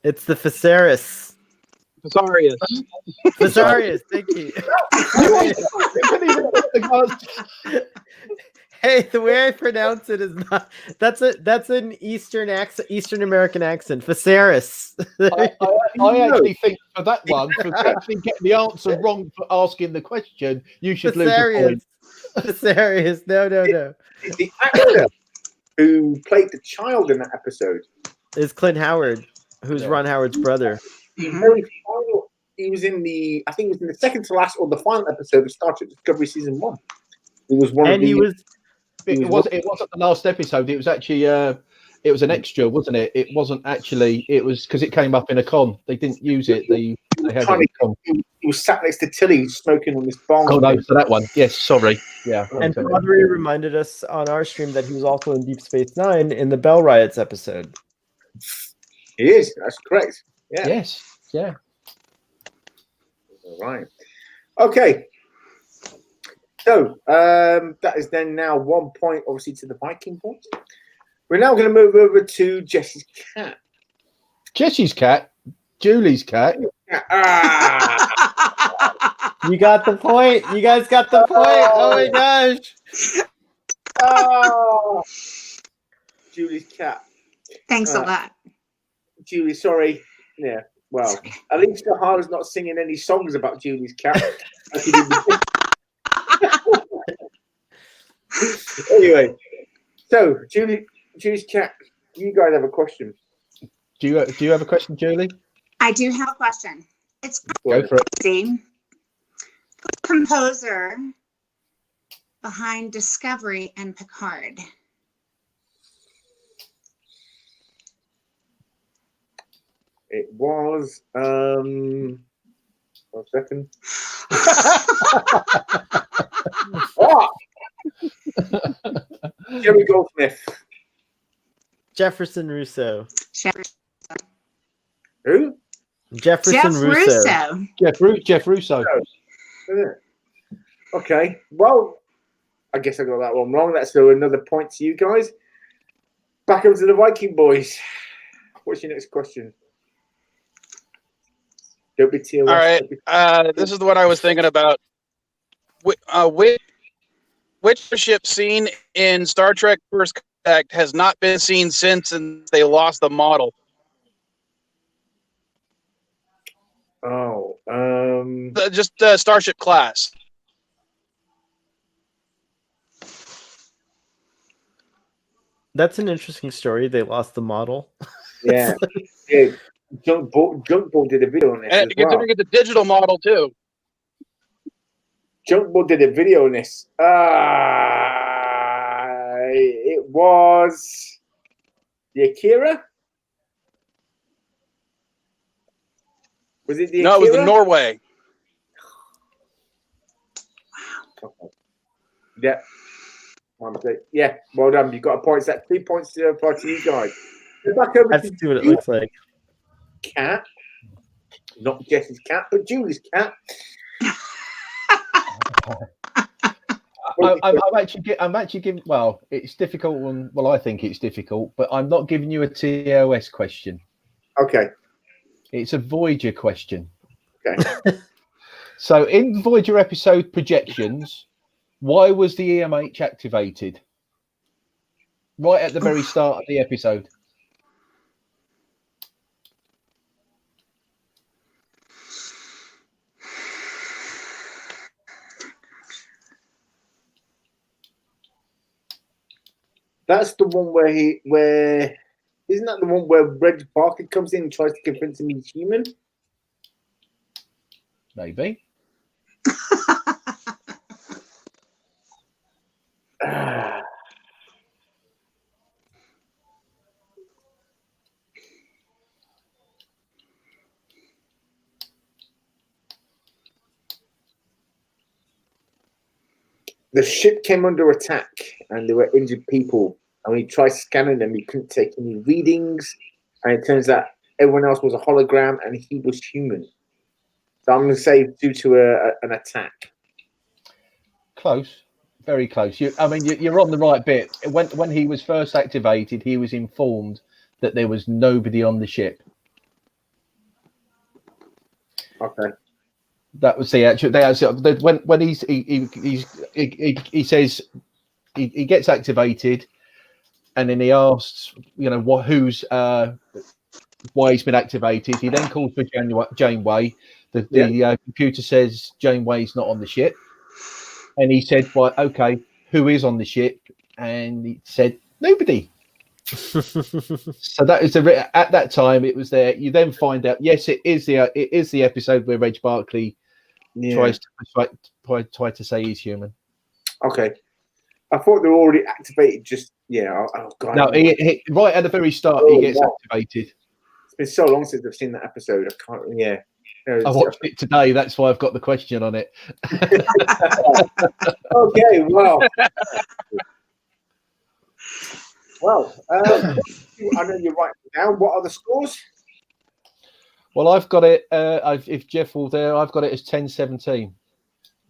It's the Viserys. Visarius. Visarius, thank you. Hey, the way I pronounce it is not. That's an Eastern American accent. Viserys. I actually think for that one, for actually getting the answer wrong for asking the question, you should lose a point. Viserys. No. The actor who played the child in that episode is Clint Howard, who's Ron Howard's brother. The very final, he was in the, I think it was in the second to last or the final episode of Star Trek Discovery Season 1. He was one. It wasn't the last episode. It was actually it was an extra, wasn't it? It wasn't actually. It was because it came up in a con. They didn't use it. They had it in a con. He was sat next to Tilly smoking on this bong. Oh no, so that one. Yes, sorry. Yeah. And Audrey reminded us on our stream that he was also in Deep Space Nine in the Bell Riots episode. He is. That's correct. Yeah. Yes. Yeah. All right. Okay. So that is then now 1 point, obviously, to the Viking point. We're now going to move over to Jesse's cat. Jesse's cat. Julie's cat. You got the point. You guys got the point. Oh my gosh. Julie's cat. Thanks a lot. Julie, sorry. Yeah. Well, at least Sahara's not singing any songs about Julie's cat. Anyway, so Julie's cat. You guys have a question. Do you have a question, Julie? I do have a question. It's Go for it. the composer behind Discovery and Picard. It was 1 second. Jerry Goldsmith. Jefferson Russo. Who? Jefferson Russo. Jeff Russo. Okay. Well, I guess I got that one wrong. That's another point to you guys. Back over to the Viking boys. What's your next question? Don't be TOS. All right. This is the one I was thinking about. Which ship seen in Star Trek First Contact has not been seen since they lost the model? Oh, Just Starship class. That's an interesting story. They lost the model. Yeah. Yeah. Junk Ball did a video on this And as well. considering it's a digital model too. Junk Ball did a video on this. It was the Akira. Was it the No, it was the Akira? Norway. Yeah. Yeah, well done. You got a point. That's 3 points to apply to you guys. Back over I have to see what it looks like. Cat. Not Jess's cat, but Julie's cat. I'm actually giving. Well, it's difficult. Well, I think it's difficult, but I'm not giving you a TOS question. Okay. It's a Voyager question. Okay. So, in Voyager episode projections, why was the EMH activated? Right at the very start of the episode. That's the one where isn't that the one where Reg Barker comes in and tries to convince him he's human? Maybe. The ship came under attack and there were injured people. And when he tried scanning them, he couldn't take any readings. And it turns out everyone else was a hologram and he was human. So I'm going to say due to an attack. Close. Very close. You're on the right bit. When he was first activated, he was informed that there was nobody on the ship. Okay. That was the actual. When he says he gets activated, and then he asks, who's why he's been activated. He then calls for Janeway. The computer says Janeway's not on the ship, and he said, "Well, okay, who is on the ship?" And he said, "Nobody." So that is at that time it was there. You then find out, yes, it is the episode where Reg Barkley tries to say he's human. Okay. I thought they were already activated. Oh God. No, he right at the very start he gets activated. It's been so long since I've seen that episode. I can't. Yeah. I watched it today. That's why I've got the question on it. Okay. Well. Well, I know you're right now. What are the scores? Well, I've got it. If Jeff will there, I've got it as 10-17.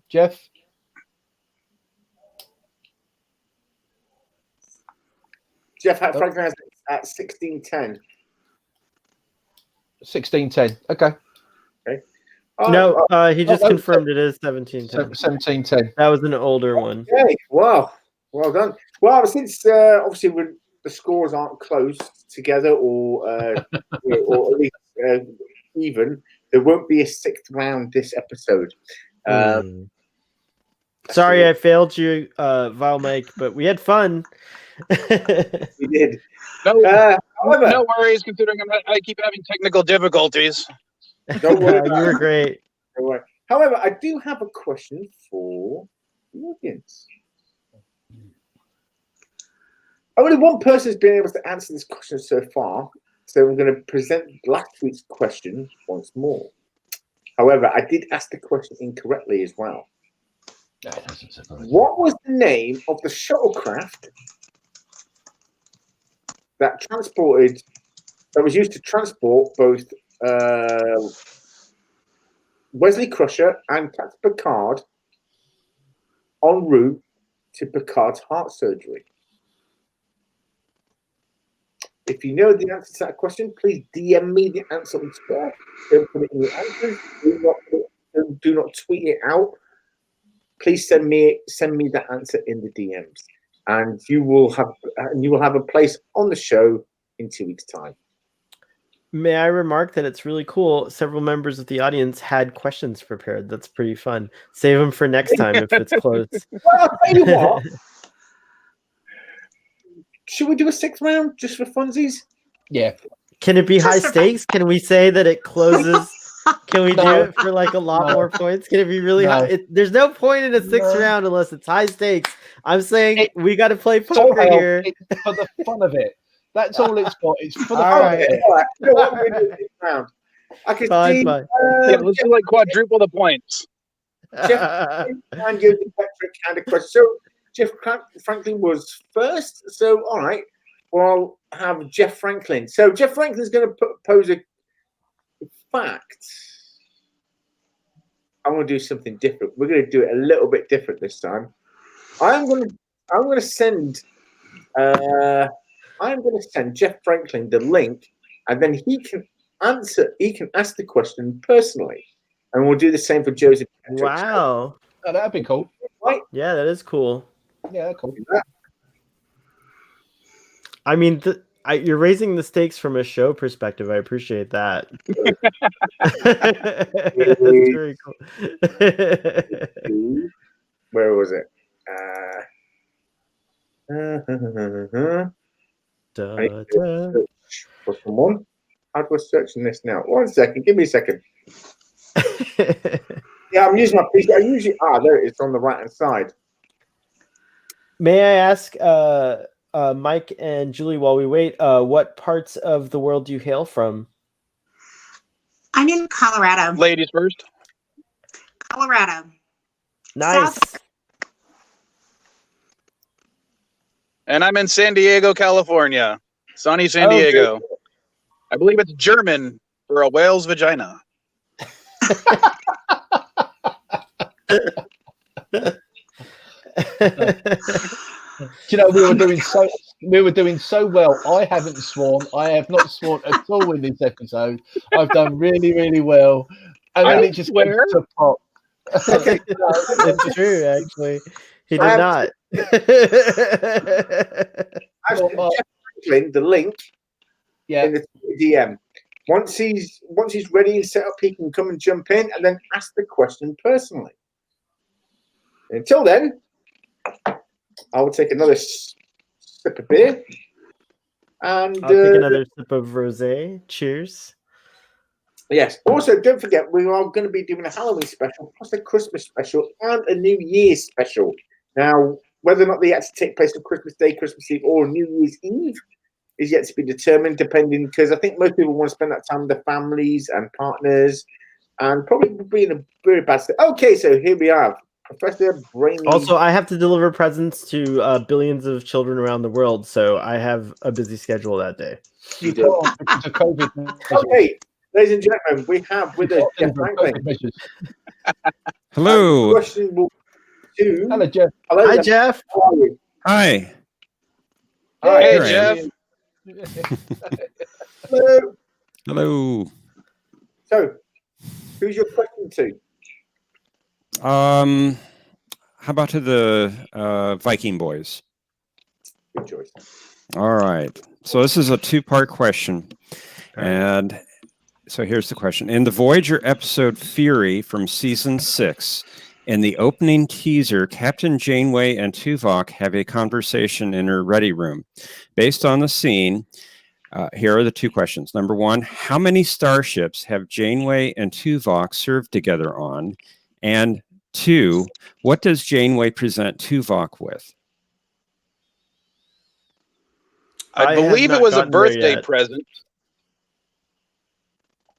Jeff? Jeff had Franklin has at 16-10. 16-10. Okay. No, he just confirmed it is 17-10. 17-10. That was an older one. Okay. Wow. Well done. Well, since obviously the scores aren't close together or at least even, there won't be a sixth round this episode. Sorry, I failed you, Vile Mike, but we had fun. We did. No worries, considering I keep having technical difficulties. Don't worry. You were great. Don't worry. However, I do have a question for the audience. Only one person has been able to answer this question so far, so I'm going to present last week's question once more. However, I did ask the question incorrectly as well. What was the name of the shuttlecraft that was used to transport both Wesley Crusher and Captain Picard en route to Picard's heart surgery? If you know the answer to that question, please DM me the answer on Twitter. Don't put it in your answers. Do not tweet it out. Please send me that answer in the DMs, and you will have a place on the show in 2 weeks' time. May I remark that it's really cool. Several members of the audience had questions prepared. That's pretty fun. Save them for next time if it's close. Well, I'll tell you what. should we do a 6th round just for funsies? Yeah. Can it be Just high for fun. stakes? Can we say that it closes? Can we do No. it for like a lot No. more points? Can it be really No. high? There's no point in a 6th No. round unless it's high stakes. I'm saying It- we got to play So poker here. it's for the fun of it. That's all it's got. It's for the All fun right. of it. All right. You know what? We're going to do 6th round. I can Fine, see fine. Yeah, let's do like quadruple the points. Jeff and Joseph Patrick had a question. So Jeff Franklin was first. So all right, well, I'll have Jeff Franklin. So Jeff Franklin's going to pose a fact. I'm going to do something different. We're going to do it a little bit different this time. I'm going to send Jeff Franklin the link, and then he can ask the question personally. And we'll do the same for Joseph Patrick. Wow. Oh, that'd be cool. Right? Yeah, that is cool. Yeah, cool. I mean, you're raising the stakes from a show perspective. I appreciate that. That's very cool. Where was it? I need to search for someone. How do I search in this now? 1 second. Give me a second. Yeah, I'm using my PC. I usually there it is on the right hand side. May I ask, Mike and Julie, while we wait, what parts of the world do you hail from? I'm in Colorado. Ladies first. Colorado. Nice. South- And I'm in San Diego, California. Sunny San Oh, Diego. I believe it's German for a whale's vagina. You know, we were doing so well. I haven't sworn. I have not sworn at all in this episode. I've done really, really well. And then I it just went swear. to pot. Okay. It's true, actually. He I did have not. I sent Jeff Franklin the link Yeah. in the DM. Once he's ready and set up, he can come and jump in and then ask the question personally. Until then, I will take another sip of beer. And I'll take another sip of rosé. Cheers. yes. Also, don't forget, we are going to be doing a Halloween special, plus a Christmas special, and a New Year's special. Now, whether or not they actually take place on Christmas Day, Christmas Eve, or New Year's Eve is yet to be determined, depending, because I think most people want to spend that time with their families and partners, and probably be in a very bad state. Okay, so here we have Professor Brainy. Also, I have to deliver presents to billions of children around the world, so I have a busy schedule that day. You do. Because of COVID. Okay, ladies and gentlemen, we have with us Jeff Franklin. Hello. Question will to Hello, Jeff. Hello, Hi, Jeff. How are you? Hi. Hi, Hey, Here I Jeff. Hello. Hello. So, who's your question to? How about to the Viking boys? Good choice. All right. So this is a two-part question. And so here's the question. In the Voyager episode Fury from season 6, in the opening teaser, Captain Janeway and Tuvok have a conversation in her ready room. Based on the scene, here are the two questions. Number one, how many starships have Janeway and Tuvok served together on? And two, what does Janeway present Tuvok with? I have believe not it was a gotten there birthday yet. present.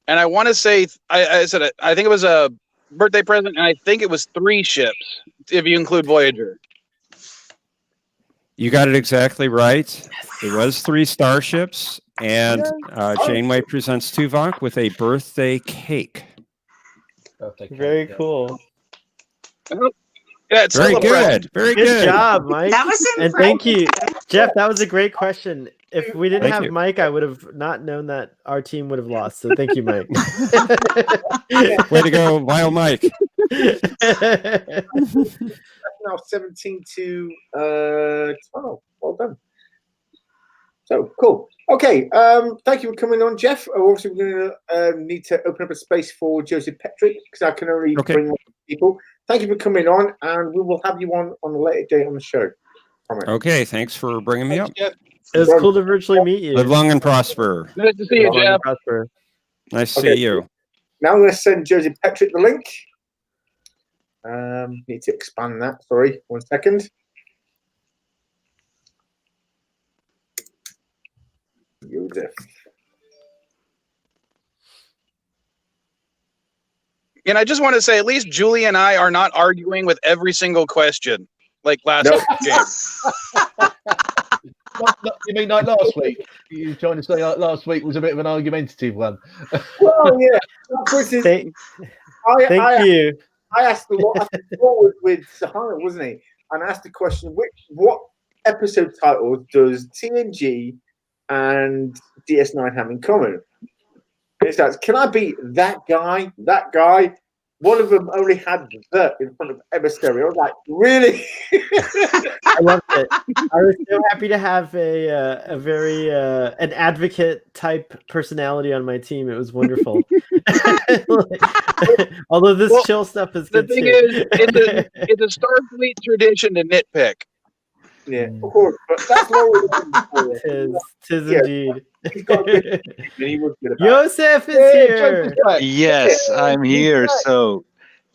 And I want to say, I think it was a birthday present, and I think it was 3 ships, if you include Voyager. You got it exactly right. It was 3 starships, and Janeway presents Tuvok with a birthday cake. Very cool. Yeah, it's Very still a present. good. Very Good good. job, Mike. That was And thank you, Jeff. That was a great question. If we didn't Thank have you. Mike, I would have not known that our team would have lost. So thank you, Mike. Way to go, Wild Mike. Now 17 to 12. Well done. So cool. Okay. Thank you for coming on, Jeff. Obviously, we're going to need to open up a space for Joseph Patrick because I can only bring on people. Thank you for coming on, and we will have you on a later date on the show. Okay, thanks for bringing me up. Jeff. It was cool to virtually meet you. Live long and prosper. Nice to see you, Long and Jeff. prosper. Nice to Okay. see you. Now I'm going to send Josie Patrick the link. Need to expand that. Sorry, 1 second. Joseph. And I just want to say, at least Julie and I are not arguing with every single question like last No. game. You mean like last week? You're trying to say like last week was a bit of an argumentative one. Well, yeah. Chris is, Thank I you. asked forward with Sahara, wasn't he? And I asked the question: what episode titles does TNG and DS9 have in common? It starts, can I be that guy? That guy? One of them only had the in front of emissary. I was like, really? I loved it. I was so happy to have a very an advocate type personality on my team. It was wonderful. Although this chill stuff is The good thing too. is, it's a Starfleet tradition to nitpick. Yeah, of course. But that's what Tis Yeah. indeed. He's got a good and he was good about it. Yosef is here. Yes, I'm here. So,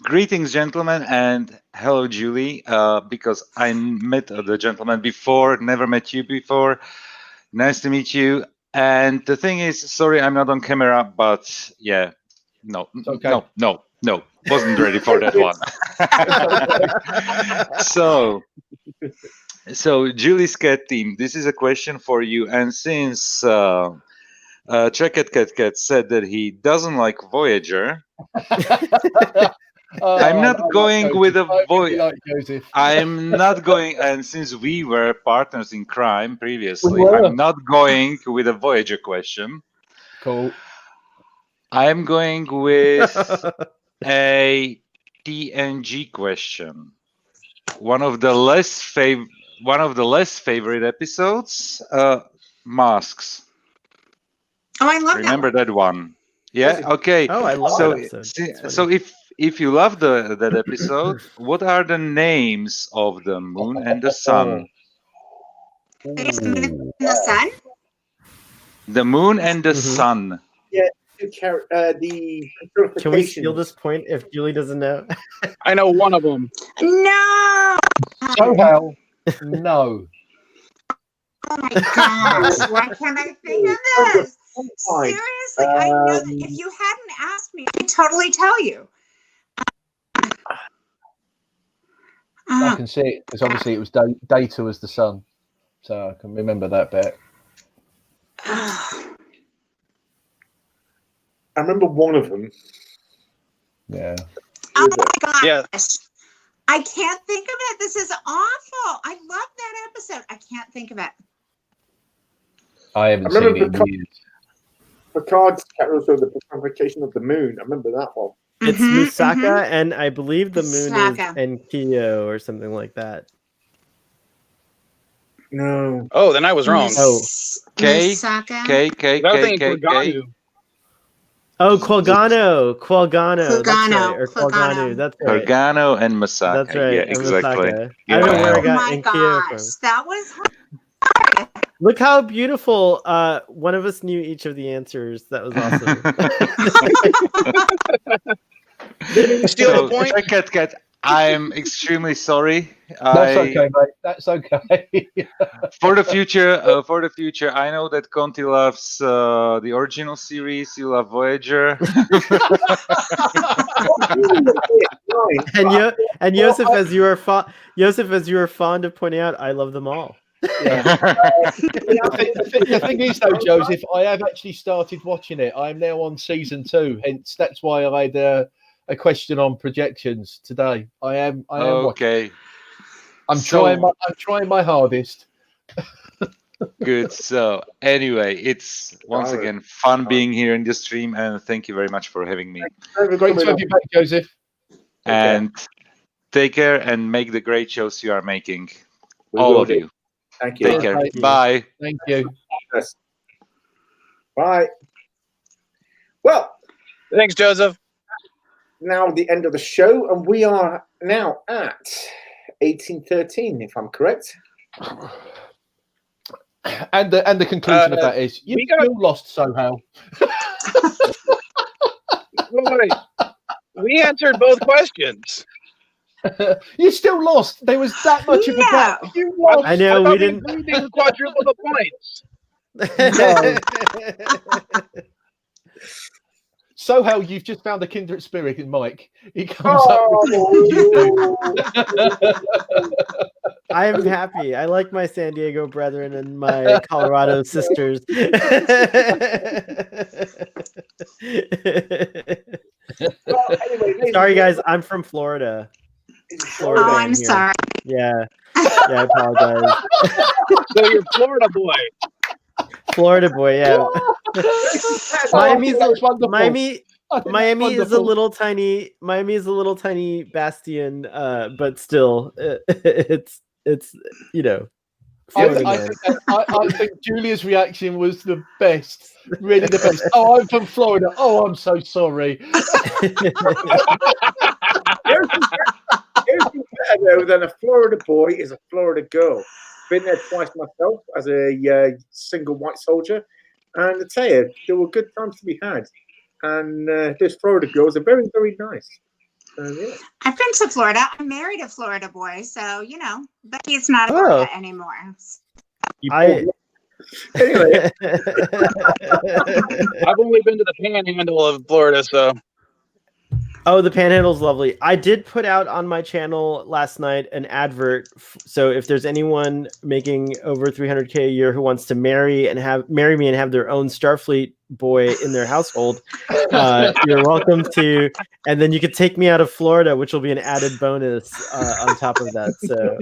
greetings, gentlemen, and hello, Julie. Because I met the gentleman before, never met you before. Nice to meet you. And the thing is, sorry, I'm not on camera, but yeah, no, okay. no, wasn't ready for that one. So, Julie's cat team, this is a question for you. And since Trekcatcatcat said that he doesn't like Voyager, I'm not going with a Voyager. I'm not going, and since we were partners in crime previously, I'm not going with a Voyager question. Cool. I'm going with a TNG question. One of the less favorite episodes, Masks. Oh, I love Remember that one? Yeah. Okay. Oh, I love that episode. So if you love that episode, what are the names of the moon and the sun? There's the moon and the sun. The moon and the sun. Yeah, the Can we steal this point if Julie doesn't know? I know one of them. No. So hell, no. Oh my gosh! Why can't I think of this? Seriously, I know that if you hadn't asked me, I'd totally tell you. I can see it because obviously it was Data was the sun, so I can remember that bit. I remember one of them. Yeah. Oh my gosh! Yeah. I can't think of it. This is awful. I love that episode. I can't think of it. I haven't seen it in years. Picard's also the personification of the moon. I remember that one. It's Musaka, and I believe the moon Musaka. is Enkyo or something like that. No. Oh, then I was wrong. K. Musaka. K. I was thinking Paganu. Oh, Quagano. That's right. Or Quagano. Quaganu. That's right. Organo and Masaka. That's right. Yeah, and exactly. Musaka. Yeah. I don't know where I Oh got my Enkyo from. gosh, that was hard. Look how beautiful. One of us knew each of the answers. That was awesome. Steal the point. Trekcatcat, I'm extremely sorry. That's okay, mate. That's okay. For the future, I know that Conti loves the original series. You love Voyager. And Joseph, as you are fond of pointing out, I love them all. Yeah. The thing is, though, Joseph, I have actually started watching it. I'm now on season 2. Hence, that's why I had a question on projections today. I am okay. I'm trying my hardest. Good. So anyway, it's once again fun being here in the stream, and thank you very much for having me. Great to have you back, Joseph. And take care and make the great shows you are making. All of you. Thank you. Take care. Bye. Thank you. Bye. Well, Thanks, Joseph. now the end of the show, and we are now at 1813, if I'm correct. And the conclusion of that is you still lost somehow. Wait. We answered both questions. You still lost. There was that much of a gap. You lost. I know we didn't. We didn't quadruple the points. No. Somehow you've just found a kindred spirit in Mike. He comes up I am happy. I like my San Diego brethren and my Colorado sisters. Well, anyway, Sorry, guys. I'm from Florida. Florida Oh, I'm here. sorry. Yeah. I apologize. So you're Florida boy. Florida boy, yeah. Miami is a little tiny. Miami is a little tiny bastion, but still, it's you know. I think Julia's reaction was the best. Really the best. Oh, I'm from Florida. Oh, I'm so sorry. Everything better though than a Florida boy is a Florida girl. Been there twice myself as a single white soldier, and I tell you, there were good times to be had. And those Florida girls are very, very nice. Yeah. I've been to Florida. I'm married a Florida boy, so you know, but he's not a Florida anymore. Anyway, I've only been to the panhandle of Florida, so. Oh, the Panhandle's lovely. I did put out on my channel last night an advert. So if there's anyone making over 300K a year who wants to marry me and have their own Starfleet boy in their household, you're welcome to. And then you could take me out of Florida, which will be an added bonus on top of that. So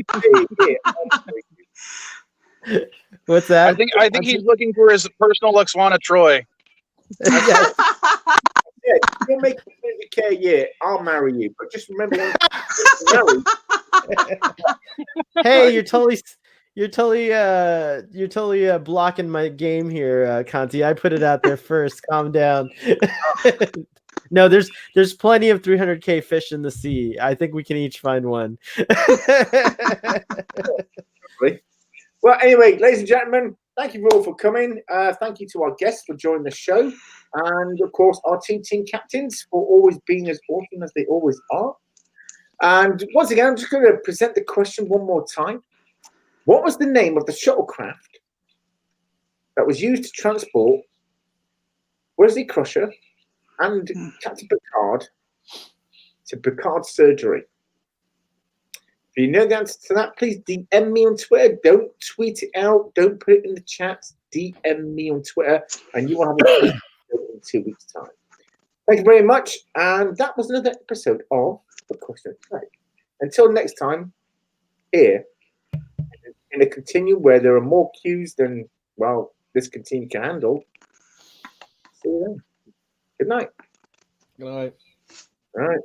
what's that? I think he's looking for his personal Luxwana Troy. Yes. Yeah, you'll make 300K a year. I'll marry you, but just remember when you're married. Hey, you're totally blocking my game here, Conti. I put it out there first. Calm down. No, there's plenty of 300K fish in the sea. I think we can each find one. Well, anyway, ladies and gentlemen, thank you all for coming. Thank you to our guests for joining the show. And, of course, our two team captains for always being as awesome as they always are. And once again, I'm just going to present the question one more time. What was the name of the shuttlecraft that was used to transport Wesley Crusher and Captain Picard to Picard's surgery? If you know the answer to that, please DM me on Twitter. Don't tweet it out. Don't put it in the chat. DM me on Twitter, and you will have a in 2 weeks' time. Thank you very much. And that was another episode of The Question of Trek. Until next time, here in a Continuum where there are more cues than, well, this Continuum can handle. See you then. Good night. Good night. All right.